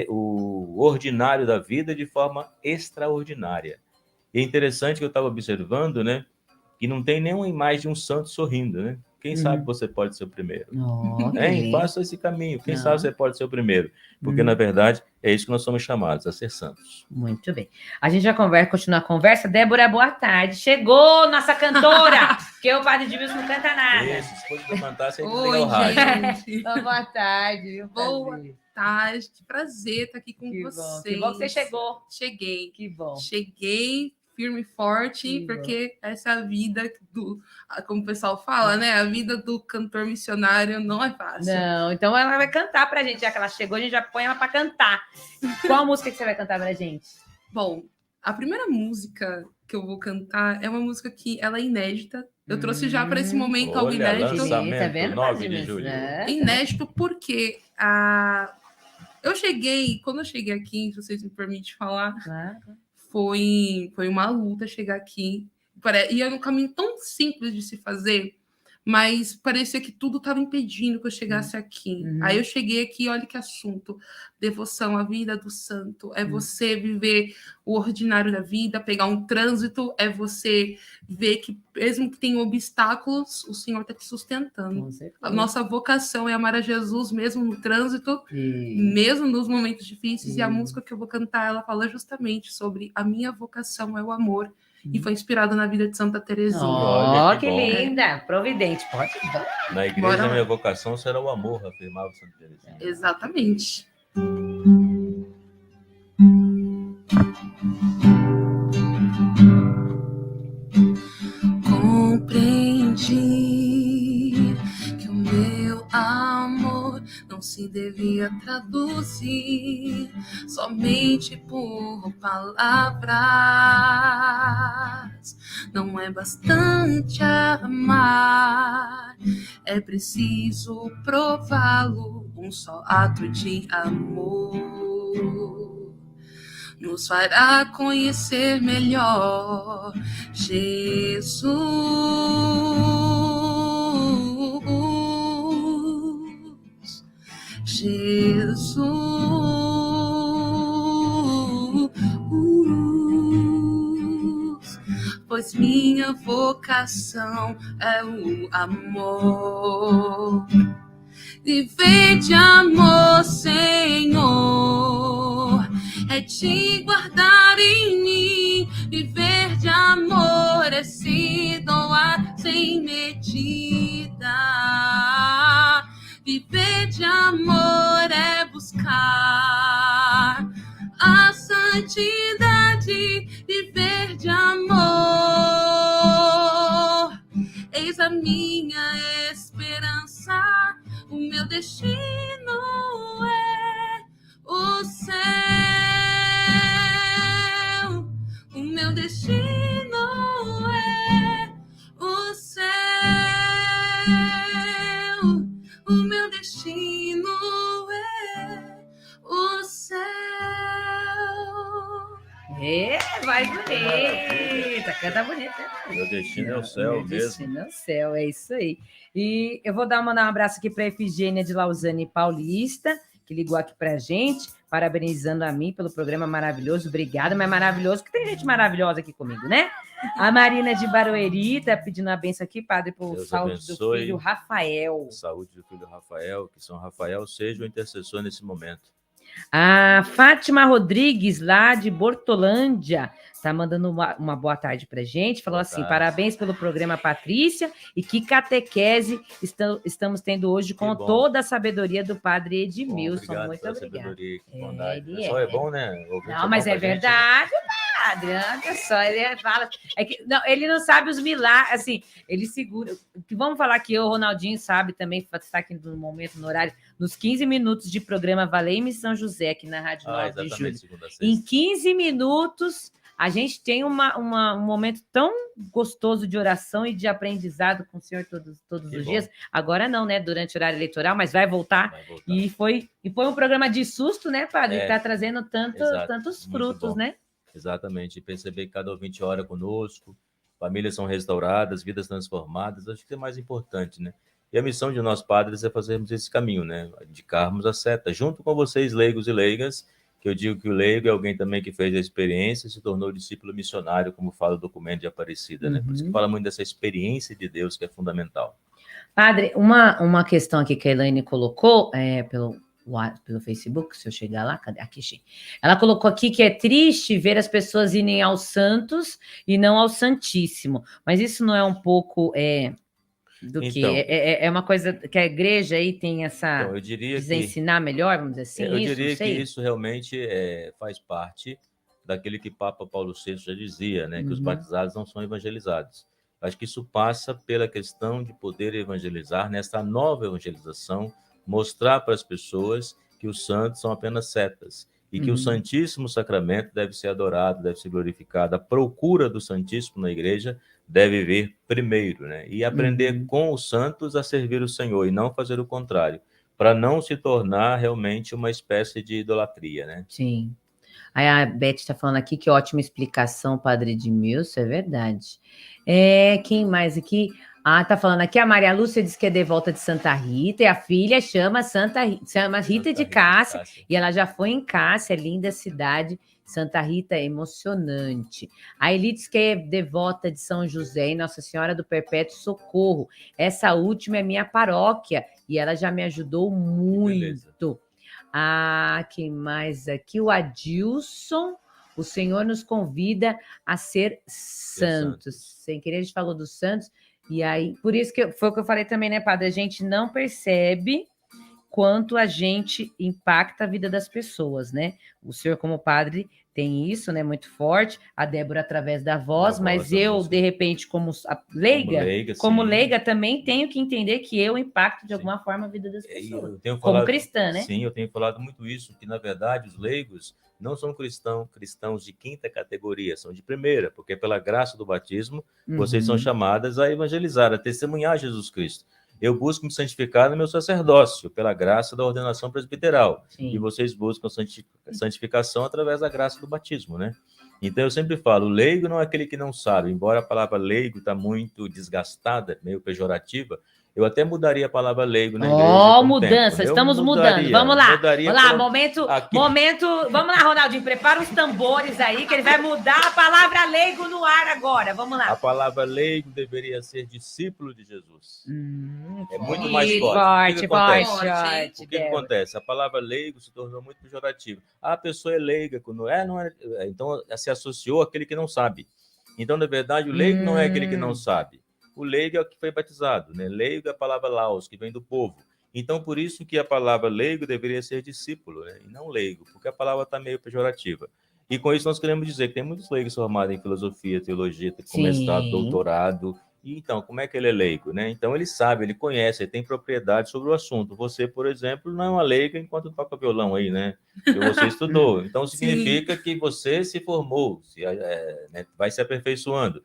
S4: o ordinário da vida de forma extraordinária. E é interessante que eu estava observando, né? Que não tem nenhuma imagem de um santo sorrindo, né? Quem sabe você pode ser o primeiro.
S2: Okay.
S4: Faça esse caminho. Quem sabe você pode ser o primeiro. Porque, na verdade, é isso que nós somos chamados, a ser santos.
S2: Muito bem. A gente vai continuar a conversa. Débora, boa tarde. Chegou nossa cantora, porque o Padre Edmilson não canta nada.
S4: Isso, se pode levantar, você
S3: Oi,
S4: liga o rádio.
S3: gente.
S2: Boa tarde.
S3: Boa tarde. Que prazer estar aqui com vocês.
S2: Que bom que você chegou.
S3: Cheguei.
S2: Que bom.
S3: Cheguei firme e forte, porque essa é a vida do, como o pessoal fala, né? A vida do cantor missionário não é fácil.
S2: Não, então ela vai cantar pra gente, já que ela chegou, a gente já põe ela pra cantar. Qual música que você vai cantar pra gente?
S3: Bom, a primeira música que eu vou cantar é uma música que ela é inédita. Eu trouxe já para esse momento algo inédito.
S4: Lançamento,
S2: tá vendo,
S4: 9 de julho.
S3: Inédito porque quando eu cheguei aqui, se vocês me permitem falar, foi uma luta chegar aqui. E era um caminho tão simples de se fazer, mas parecia que tudo estava impedindo que eu chegasse aqui. Aí eu cheguei aqui, olha que assunto. Devoção à vida do santo. É você viver o ordinário da vida, pegar um trânsito, é você ver que, mesmo que tenha obstáculos, o Senhor está te sustentando. A nossa vocação é amar a Jesus, mesmo no trânsito, mesmo nos momentos difíceis. E a música que eu vou cantar, ela fala justamente sobre a minha vocação é o amor. E foi inspirada na vida de Santa Teresinha.
S2: Oh, que linda! Providente, pode ir.
S4: Na igreja, a minha vocação será o amor, afirmava Santa Teresinha.
S3: Exatamente. Compreendi que o meu amor não se devia traduzir somente por palavras. Não é bastante amar, é preciso prová-lo. Um só ato de amor nos fará conhecer melhor Jesus. Pois minha vocação é o amor. Viver de amor, Senhor, é te guardar em mim. Viver de amor é se doar sem medida. Viver de amor é buscar a santidade. Viver de amor, eis a minha esperança. O meu destino é o céu. O meu destino é o céu. O meu destino é o céu.
S2: Vai bonita, canta bonita.
S4: Meu destino é o céu
S2: Meu
S4: mesmo.
S2: destino é o céu, é isso aí. E eu vou mandar um abraço aqui para a Efigênia de Lausanne Paulista, que ligou aqui para a gente, parabenizando a mim pelo programa maravilhoso. Obrigada, mas é maravilhoso, que tem gente maravilhosa aqui comigo, né? A Marina de Barueri está pedindo a benção aqui, padre, por
S4: Deus
S2: saúde
S4: abençoe.
S2: do filho Rafael.
S4: Saúde do filho Rafael, que São Rafael seja o intercessor nesse momento.
S2: A Fátima Rodrigues, lá de Bortolândia, está mandando uma boa tarde para gente. Falou assim: parabéns pelo programa, Patrícia, e que catequese estamos tendo hoje com toda a sabedoria do padre Edmilson.
S4: Bom,
S2: muito obrigada.
S4: Só é bom, né?
S2: Não, mas é verdade, padre. Olha só, ele fala. Ele não sabe os milagres, assim, ele segura. Vamos falar que o Ronaldinho sabe também, está aqui no momento, no horário, nos 15 minutos de programa Valei-me São José, aqui na Rádio 9 de Julho. Em 15 minutos, a gente tem um momento tão gostoso de oração e de aprendizado com o senhor todos os dias. Agora não, né? Durante o horário eleitoral, mas vai voltar. E foi um programa de susto, né, padre? Que está trazendo tantos frutos, né?
S4: Exatamente. E perceber que cada ouvinte ora conosco, famílias são restauradas, vidas transformadas. Acho que é mais importante, né? E a missão de nós padres é fazermos esse caminho, né? Indicarmos a seta, junto com vocês, leigos e leigas, que eu digo que o leigo é alguém também que fez a experiência e se tornou discípulo missionário, como fala o documento de Aparecida, né? Por isso que fala muito dessa experiência de Deus, que é fundamental.
S2: Padre, uma questão aqui que a Elaine colocou pelo Facebook, se eu chegar lá, cadê? Aqui, ela colocou aqui que é triste ver as pessoas irem aos santos e não ao Santíssimo, mas isso não é um pouco... que é uma coisa que a igreja aí tem essa...
S4: Então, eu diria
S2: ensinar melhor, vamos dizer assim?
S4: Eu diria que isso realmente faz parte daquele que Papa Paulo VI já dizia, né? Que os batizados não são evangelizados. Acho que isso passa pela questão de poder evangelizar, nessa nova evangelização, mostrar para as pessoas que os santos são apenas setas e que o Santíssimo Sacramento deve ser adorado, deve ser glorificado. A procura do Santíssimo na igreja deve vir primeiro, né? E aprender com os santos a servir o Senhor e não fazer o contrário, para não se tornar realmente uma espécie de idolatria, né?
S2: Sim. Aí a Beth está falando aqui que ótima explicação, padre Edmilson, é verdade. Quem mais aqui? Tá falando aqui, a Maria Lúcia diz que é devota de Santa Rita, e a filha chama Rita de Cássia, e ela já foi em Cássia, linda cidade. Santa Rita é emocionante. A Eli diz que é devota de São José e Nossa Senhora do Perpétuo Socorro. Essa última é minha paróquia e ela já me ajudou muito. Quem mais aqui? O Adilson. O Senhor nos convida a ser santos. Sem querer, a gente falou dos santos. E aí, por isso que foi o que eu falei também, né, padre? A gente não percebe quanto a gente impacta a vida das pessoas, né? O senhor, como padre, tem isso, né? Muito forte. A Débora, através da voz, mas eu, de repente, como leiga, também tenho que entender que eu impacto de alguma forma a vida das pessoas. Como cristã, né?
S4: Sim, eu tenho falado muito isso, que, na verdade, os leigos não são cristãos de quinta categoria, são de primeira, porque pela graça do batismo, vocês são chamadas a evangelizar, a testemunhar Jesus Cristo. Eu busco me santificar no meu sacerdócio, pela graça da ordenação presbiteral. Sim. E vocês buscam santificação através da graça do batismo, né? Então, eu sempre falo, o leigo não é aquele que não sabe. Embora a palavra leigo está muito desgastada, meio pejorativa, eu até mudaria a palavra leigo na igreja.
S2: Mudança, estamos mudando. Vamos lá, momento. Vamos lá, Ronaldinho, prepara os tambores aí, que ele vai mudar a palavra leigo no ar agora. Vamos lá.
S4: A palavra leigo deveria ser discípulo de Jesus. É muito mais
S2: Ih,
S4: forte.
S2: forte,
S4: O que acontece? A palavra leigo se tornou muito pejorativa. A pessoa é leiga, quando não é, então se associou àquele que não sabe. Então, na verdade, o leigo não é aquele que não sabe. O leigo é o que foi batizado, né? Leigo é a palavra laos, que vem do povo. Então, por isso que a palavra leigo deveria ser discípulo, né? E não leigo, porque a palavra está meio pejorativa. E com isso nós queremos dizer que tem muitos leigos formados em filosofia, teologia, com mestrado, doutorado. E então, como é que ele é leigo, né? Então, ele sabe, ele conhece, ele tem propriedade sobre o assunto. Você, por exemplo, não é uma leiga enquanto toca violão aí, né? E você estudou. Então, significa que você se formou, né? Vai se aperfeiçoando.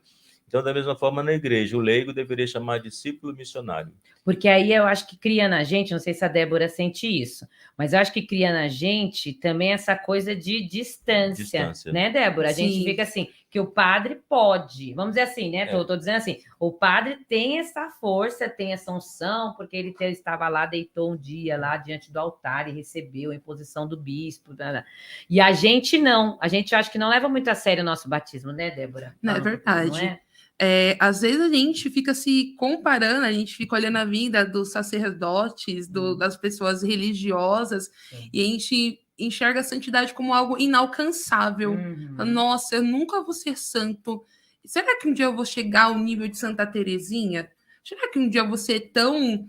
S4: Então, da mesma forma, na igreja, o leigo deveria chamar discípulo missionário.
S2: Porque aí eu acho que cria na gente, não sei se a Débora sente isso, mas eu acho que cria na gente também essa coisa de distância. Né, Débora? A gente fica assim, que o padre pode, vamos dizer assim, né? Tô dizendo assim, o padre tem essa força, tem essa unção, porque ele estava lá, deitou um dia lá diante do altar e recebeu a imposição do bispo. E a gente não, a gente acha que não leva muito a sério o nosso batismo, né, Débora?
S3: Não, é verdade. Não é? Às vezes a gente fica se comparando, a gente fica olhando a vida dos sacerdotes, das pessoas religiosas, e a gente enxerga a santidade como algo inalcançável. Nossa, eu nunca vou ser santo. Será que um dia eu vou chegar ao nível de Santa Teresinha? Será que um dia eu vou ser tão...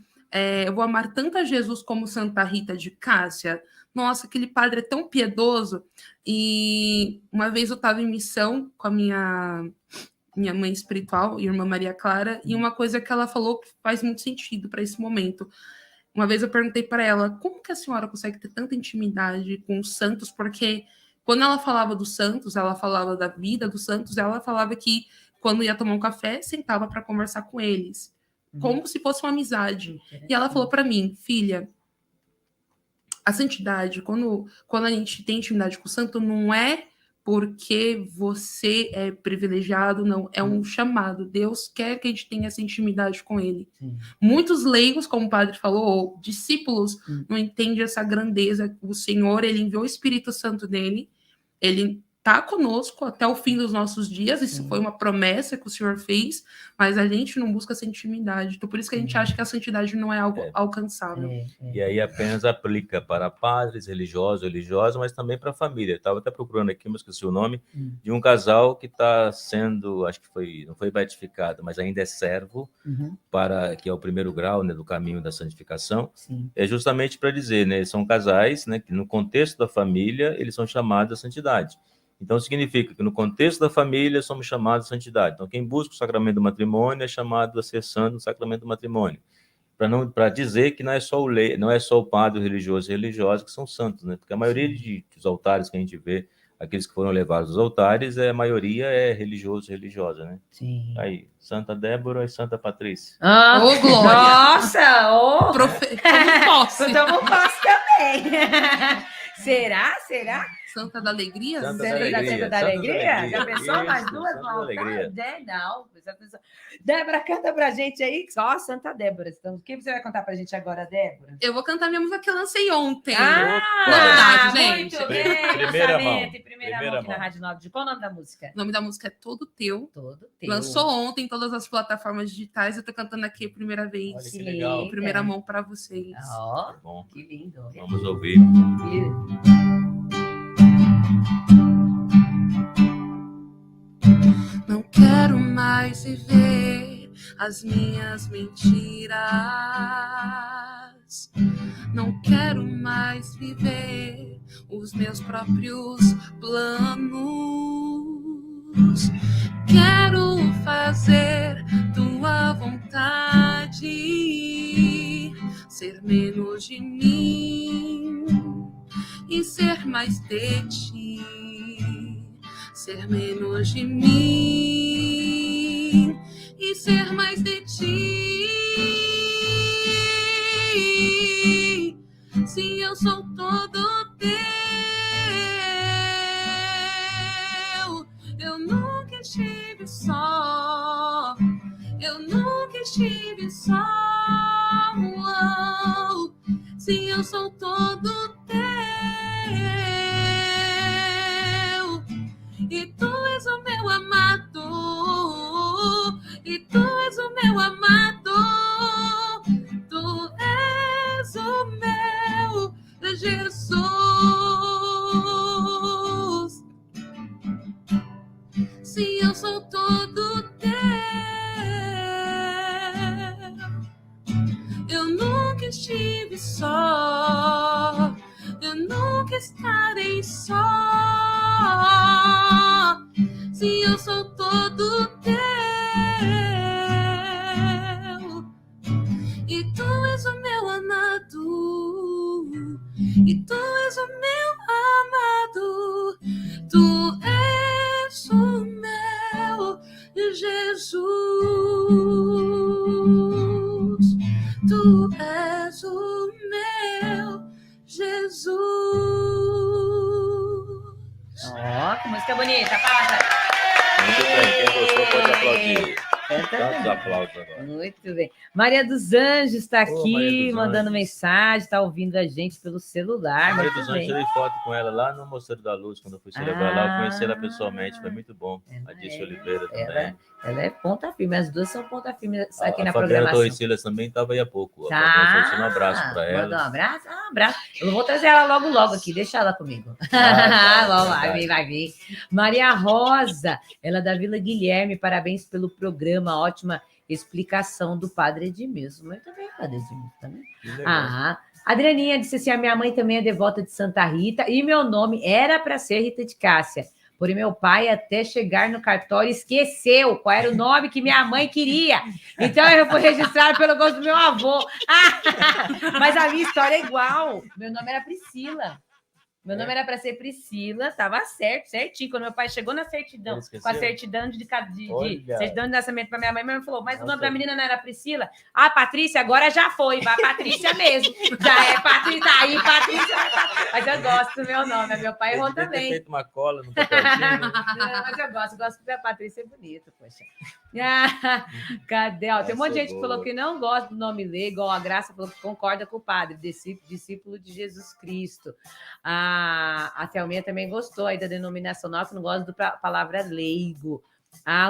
S3: eu vou amar tanto a Jesus como Santa Rita de Cássia? Nossa, aquele padre é tão piedoso. E uma vez eu estava em missão com a minha mãe espiritual, irmã Maria Clara, e uma coisa que ela falou que faz muito sentido para esse momento. Uma vez eu perguntei para ela, como que a senhora consegue ter tanta intimidade com os santos? Porque quando ela falava dos santos, ela falava da vida dos santos, ela falava que quando ia tomar um café, sentava para conversar com eles, como se fosse uma amizade. E ela falou para mim, filha, a santidade, quando a gente tem intimidade com o santo, não é porque você é privilegiado, não. É um chamado. Deus quer que a gente tenha essa intimidade com ele. Muitos leigos, como o padre falou, ou discípulos, não entendem essa grandeza. O Senhor, ele enviou o Espírito Santo dele, ele está conosco até o fim dos nossos dias. Isso foi uma promessa que o Senhor fez, mas a gente não busca essa intimidade. Então, por isso que a gente acha que a santidade não é algo alcançável.
S4: E aí apenas aplica para padres, religiosas, mas também para a família. Estava até procurando aqui, mas esqueci o nome, de um casal que está sendo, acho que não foi beatificado, mas ainda é servo, que é o primeiro grau, né, do caminho da santificação. É justamente para dizer, né, são casais, né, que no contexto da família, eles são chamados à santidade. Então, significa que no contexto da família somos chamados à santidade. Então, quem busca o sacramento do matrimônio é chamado a ser santo no sacramento do matrimônio. Para dizer que não é só o padre, o religioso e religiosa que são santos, né? Porque a maioria dos altares que a gente vê, aqueles que foram levados aos altares, a maioria é religioso e religiosa, né?
S2: Sim.
S4: Aí, Santa Débora e Santa Patrícia.
S3: Ô, Glória!
S2: Nossa! Ô!
S3: Tomo posse!
S2: Tomo posse também! Será?
S3: Santa da Alegria?
S4: Santa
S2: da Alegria? Já pensou
S4: Isso,
S2: mais duas
S4: Santa
S2: no
S4: da
S2: altar?
S4: Alegria.
S2: Não. Débora, canta pra gente aí. Ó, Santa Débora. Então, o que você vai contar pra gente agora, Débora?
S3: Eu vou cantar minha música que eu lancei ontem.
S2: Verdade, gente. Muito bem.
S4: Primeira mão.
S2: Primeira mão aqui na Rádio 9. Qual o nome da música?
S3: O nome da música é Todo Teu.
S2: Todo Teu.
S3: Lançou ontem em todas as plataformas digitais. Eu tô cantando aqui a primeira vez.
S4: Olha que legal.
S3: Primeira mão para vocês.
S2: Ó,
S4: Bom,
S2: que lindo.
S4: vamos ouvir.
S3: Não quero mais viver as minhas mentiras. Não quero mais viver os meus próprios planos. Quero fazer tua vontade, ser menos de mim e ser mais de ti. Ser menos de mim e ser mais de ti. Se eu sou todo teu, eu nunca estive só. Eu nunca estive só. Se eu sou todo teu. E tu és o meu amado, e tu és o meu amado. Eu nunca estive só, eu nunca estarei só. Se eu sou todo teu, e tu és o meu amado, e tu és o meu amado, tu és o meu Jesus, tu és o meu Jesus.
S2: Ó, que música bonita, palmas.
S4: Muito bem, quem gostou pode aplaudir.
S2: Canta
S4: Tantos
S2: também.
S4: aplausos agora.
S2: Muito bem. Maria dos Anjos está
S4: Ô,
S2: aqui,
S4: Maria dos
S2: mandando
S4: Anjos.
S2: mensagem, está ouvindo a gente pelo celular.
S4: Maria
S2: Muito
S4: dos Anjos,
S2: bem.
S4: tirei foto com ela lá no Mosteiro da Luz, quando eu fui celebrar lá, eu conheci ela pessoalmente, foi muito bom. A Dirce Oliveira também.
S2: Ela é ponta firme, as duas são ponta firme aqui
S4: A
S2: na
S4: Fabiana
S2: programação.
S4: Torrecilas também estava aí há pouco. A Fabiana Torrecilas, um abraço para
S2: Manda um
S4: ela.
S2: abraço, um abraço. Eu não vou trazer ela logo aqui, deixa ela comigo.
S4: tá,
S2: Vai vir, vai vir. Maria Rosa, ela é da Vila Guilherme, parabéns pelo programa, ótima explicação do Padre Edmilson. Muito bem, Padre Edmilson, também.
S4: Que legal.
S2: Ah, Adrianinha disse assim: a minha mãe também é devota de Santa Rita e meu nome era para ser Rita de Cássia. Porém, meu pai, até chegar no cartório, esqueceu qual era o nome que minha mãe queria. Então, eu fui registrado pelo gosto do meu avô. Mas a minha história é igual. Meu nome era Priscila. Meu nome era para ser Priscila, estava certo, certinho. Quando meu pai chegou na certidão, com a certidão de certidão de nascimento para minha mãe falou: mas o nome da menina não era Priscila? Ah, Patrícia, agora já foi, vai Patrícia mesmo. Já é Patrícia, aí Patrícia. Mas eu gosto do meu nome, meu pai errou
S4: Ter
S2: também.
S4: feito uma cola no papelzinho.
S2: Não, mas eu gosto porque a Patrícia é bonita, poxa. Cadê? Ó, tem um monte de gente que falou que não gosta do nome leigo, a Graça falou que concorda com o padre, discípulo de Jesus Cristo. A Thelminha também gostou aí da denominação nova, que não gosta da palavra leigo.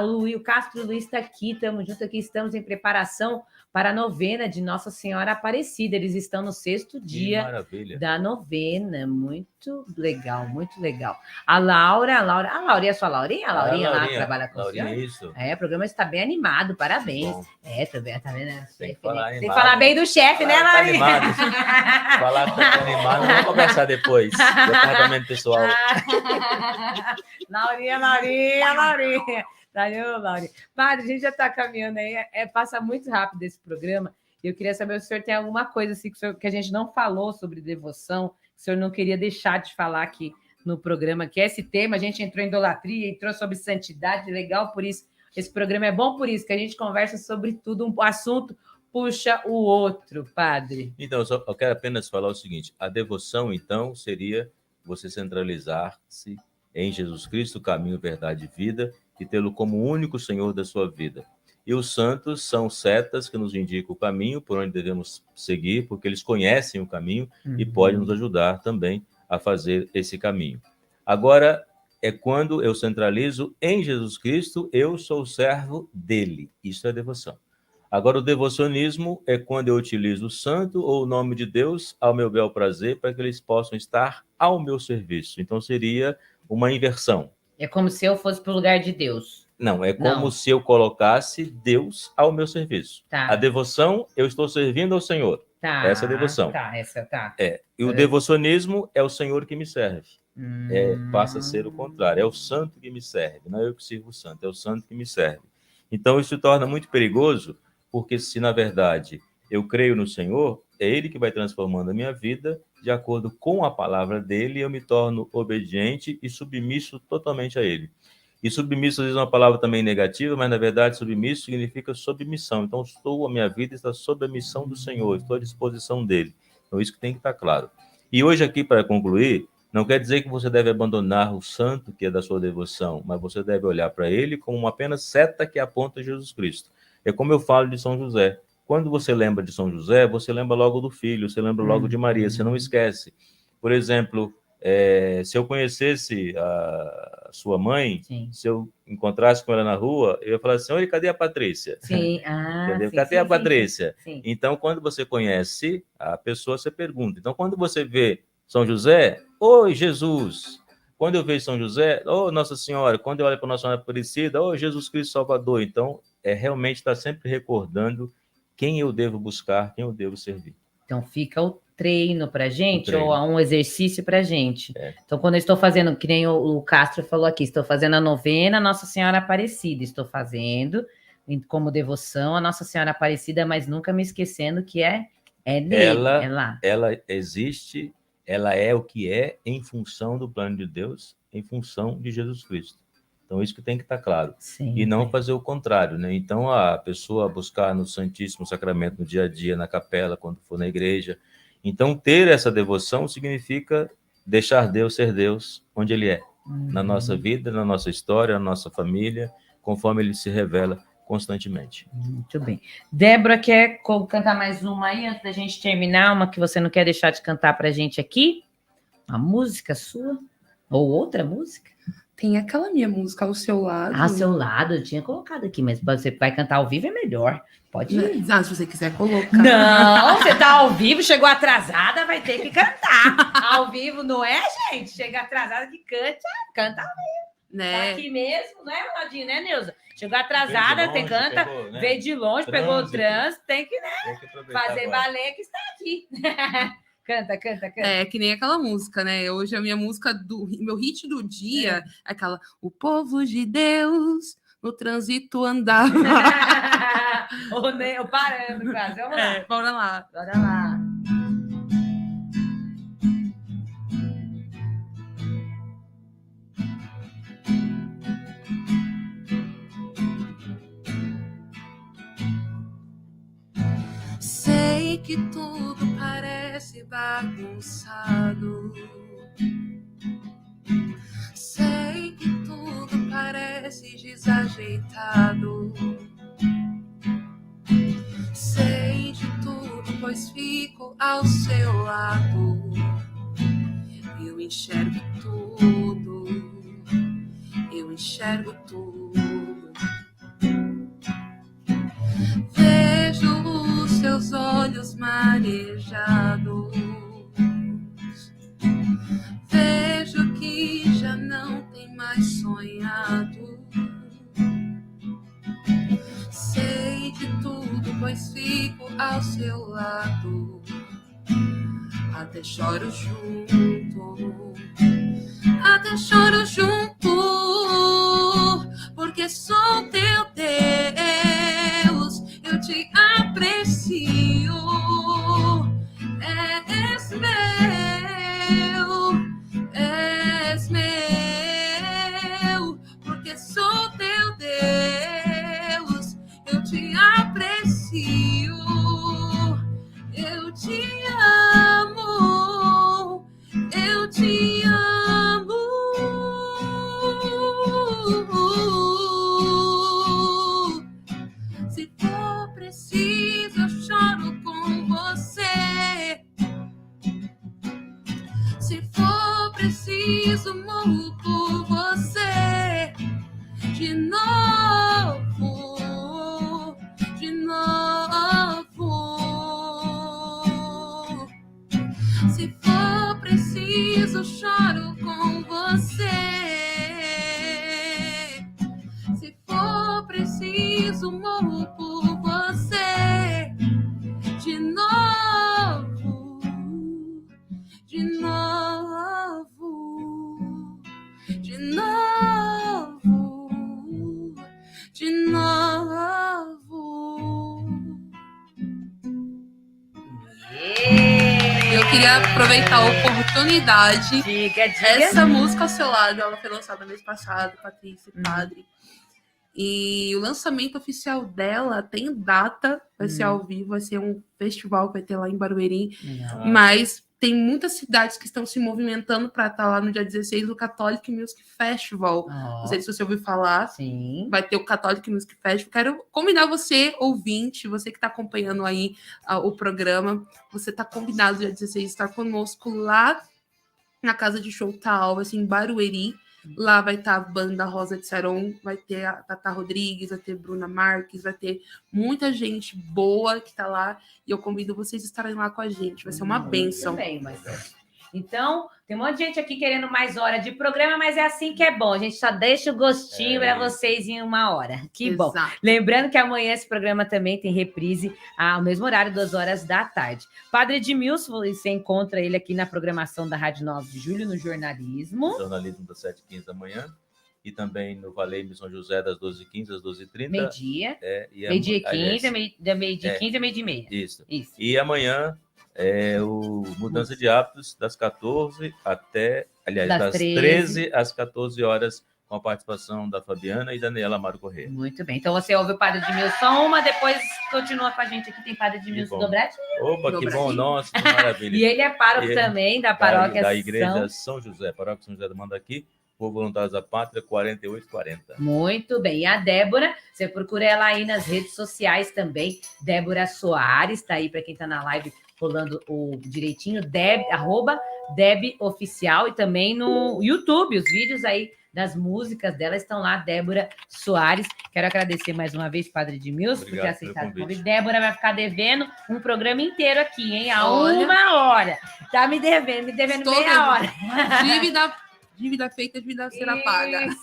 S2: O Castro Luiz está aqui, estamos juntos aqui, estamos em preparação para a novena de Nossa Senhora Aparecida. Eles estão no 6º dia da novena. Muito legal, muito legal. A Laura e a sua Laurinha? A Laurinha lá trabalha com o senhor?
S4: Isso.
S2: O programa está bem animado, parabéns. Também, tá vendo?
S4: Tem que
S2: falar bem do chefe, né, Laurinha?
S4: Falar que tá animado, vamos conversar depois. Departamento pessoal.
S2: Laurinha. Valeu, Laura. Padre, a gente já está caminhando aí, passa muito rápido esse programa. E eu queria saber se o senhor tem alguma coisa assim, que a gente não falou sobre devoção, que o senhor não queria deixar de falar aqui no programa, que é esse tema. A gente entrou em idolatria, entrou sobre santidade, legal por isso. Esse programa é bom por isso, que a gente conversa sobre tudo, um assunto puxa o outro, padre.
S4: Então, eu quero apenas falar o seguinte: a devoção, então, seria você centralizar-se em Jesus Cristo, caminho, verdade e vida, e tê-lo como único Senhor da sua vida. E os santos são setas que nos indicam o caminho por onde devemos seguir, porque eles conhecem o caminho e podem nos ajudar também a fazer esse caminho. Agora, é quando eu centralizo em Jesus Cristo, eu sou servo dele. Isso é devoção. Agora, o devocionismo é quando eu utilizo o santo ou o nome de Deus ao meu bel prazer para que eles possam estar ao meu serviço. Então, seria uma inversão. É
S2: como se eu fosse para o lugar de Deus.
S4: Não, é como se eu colocasse Deus ao meu serviço. Tá. A devoção, eu estou servindo ao Senhor. Tá. Essa é a devoção. E o devocionismo é o Senhor que me serve. Passa a ser o contrário. É o santo que me serve. Não é eu que sirvo o santo, é o santo que me serve. Então, isso se torna muito perigoso, porque se, na verdade, eu creio no Senhor, é Ele que vai transformando a minha vida de acordo com a palavra dEle, e eu me torno obediente e submisso totalmente a Ele. E submisso, às vezes, é uma palavra também negativa, mas, na verdade, submisso significa submissão. Então, a minha vida está sob a missão do Senhor, estou à disposição dEle. Então, isso que tem que estar claro. E hoje, aqui, para concluir, não quer dizer que você deve abandonar o santo que é da sua devoção, mas você deve olhar para ele como uma apenas seta que aponta a Jesus Cristo. É como eu falo de São José. Quando você lembra de São José, você lembra logo do filho, você lembra logo de Maria, você não esquece. Por exemplo, se eu conhecesse a sua mãe, se eu encontrasse com ela na rua, eu ia falar assim: olha, cadê a Patrícia? Cadê a Patrícia? Sim. Então, quando você conhece a pessoa, você pergunta. Então, quando você vê São José, oi, Jesus. Quando eu vejo São José, Nossa Senhora. Quando eu olho para Nossa Senhora Aparecida, Jesus Cristo Salvador. Então, realmente está sempre recordando quem eu devo buscar, quem eu devo servir.
S2: Então fica o treino pra gente,
S4: O treino.
S2: ou um exercício pra gente.
S4: É.
S2: Então, quando eu estou fazendo, que nem o Castro falou aqui, estou fazendo a novena Nossa Senhora Aparecida, estou fazendo como devoção a Nossa Senhora Aparecida, mas nunca me esquecendo que é nele, é lá.
S4: Ela existe, ela é o que é em função do plano de Deus, em função de Jesus Cristo. Então, isso que tem que estar claro.
S2: Sim,
S4: e não fazer o contrário, né? Então, a pessoa buscar no Santíssimo Sacramento no dia a dia, na capela, quando for na igreja. Então, ter essa devoção significa deixar Deus ser Deus onde Ele é. Na nossa vida, na nossa história, na nossa família, conforme Ele se revela constantemente.
S2: Muito bem. Débora, quer cantar mais uma aí, antes da gente terminar? Uma que você não quer deixar de cantar pra gente aqui? Uma música sua? Ou outra música?
S3: Tem aquela minha música, Ao Seu Lado.
S2: Ao Seu Lado, eu tinha colocado aqui, mas você vai cantar ao vivo é melhor. Pode ir.
S3: Ah, se você quiser colocar.
S2: Não, você tá ao vivo, chegou atrasada, vai ter que cantar. Ao vivo, não é, gente? Chega atrasada que canta ao vivo.
S3: Né?
S2: Tá aqui mesmo, né, Ronaldinho, né, Neuza? Chegou atrasada, você canta,
S4: pegou, né?
S2: veio de longe, pegou o trânsito, tem que, né,
S4: Tem que aproveitar
S2: fazer
S4: agora.
S2: balé que está aqui. Canta.
S3: É que nem aquela música, né? Hoje a minha música meu hit do dia é aquela: o povo de Deus no trânsito andava.
S2: Ou parando quase, vamos lá.
S3: Bora lá.
S2: Bora lá.
S3: Sei que tudo parece bagunçado. Sei que tudo parece desajeitado. Sei de tudo, pois fico ao seu lado. Eu enxergo tudo. Eu enxergo tudo. Vejo os seus olhos marejados. Vejo que já não tem mais sonhado. Sei de tudo, pois fico ao seu lado. Até choro junto. Até choro junto. Porque sou teu Deus. Eu te aprecio. És meu, porque sou teu Deus. Eu te aprecio. Eu te amo. Eu te amo. Se for preciso, eu choro com você. Se for preciso, morro por você. De novo, de novo. Se for preciso, choro com você. Se for preciso, morro por você. De novo, de novo, de novo, de novo. Eu queria aproveitar a oportunidade.
S2: Diga.
S3: Essa música Ao Seu Lado, ela foi lançada mês passado, Patrícia e Padre. E o lançamento oficial dela tem data, vai ser ao vivo, vai ser um festival que vai ter lá em Barueri. Mas tem muitas cidades que estão se movimentando para estar lá no dia 16, o Catholic Music Festival. Não sei se você ouviu falar.
S2: Sim.
S3: Vai ter o Catholic Music Festival. Quero convidar você, ouvinte, você que está acompanhando aí o programa, você está convidado dia 16 a estar conosco lá na Casa de Show Tal, assim, em Barueri. Lá vai estar a banda Rosa de Saron, vai ter a Tata Rodrigues, vai ter Bruna Marques, vai ter muita gente boa que está lá. E eu convido vocês a estarem lá com a gente. Vai ser uma bênção.
S2: Muito bem, Marcelo. Então, tem um monte de gente aqui querendo mais hora de programa, mas é assim que é bom. A gente só deixa o gostinho para vocês em 1 hora. Que bom. Lembrando que amanhã esse programa também tem reprise ao mesmo horário, 2 horas da tarde. Padre Edmilson, você encontra ele aqui na programação da Rádio 9 de Julho, no jornalismo.
S4: Jornalismo das 7h15 da manhã. E também no Valeime São José, das 12h15 às 12h30.
S2: Meio-dia.
S4: Meio-dia e
S2: 15, meio-dia 15 a meio-dia e meia.
S4: Isso. E amanhã o Mudança de Hábitos, das 14 até... Aliás, das 13 às 14 horas, com a participação da Fabiana e da Daniela Amaro Corrêa.
S2: Muito bem. Então você ouve o Padre Edmilson uma, depois continua com a gente aqui. Tem Padre Edmilson Dobretti.
S4: Opa, que bom. Nossa, que maravilha.
S2: E ele é pároco também da paróquia
S4: da Igreja São José, Paróquia São José do Mandaqui. Por Voluntários da Pátria, 4840.
S2: Muito bem. E a Débora, você procura ela aí nas redes sociais também. Débora Soares, tá aí para quem tá na live rolando o direitinho. @Deb Oficial, e também no YouTube, os vídeos aí das músicas dela estão lá, Débora Soares. Quero agradecer mais uma vez, Padre Edmilson, por ter aceitado o convite. Débora vai ficar devendo um programa inteiro aqui, hein? A 1 hora. Tá me devendo meia hora.
S3: Dívida feita, dívida será paga.
S2: Isso.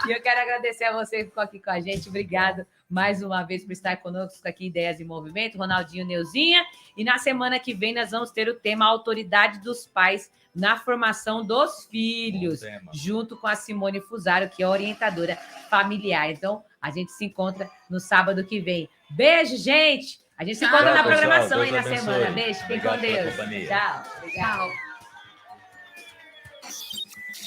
S2: E eu quero agradecer a você que ficou aqui com a gente. Obrigado mais uma vez por estar conosco aqui, Ideias em Movimento, Ronaldinho, Neuzinha. E na semana que vem nós vamos ter o tema Autoridade dos Pais na formação dos filhos, junto com a Simone Fusaro, que é orientadora familiar. Então, a gente se encontra no sábado que vem. Beijo, gente! A gente se encontra na programação aí na semana. Beijo, fiquem com Deus. Tchau. Obrigado.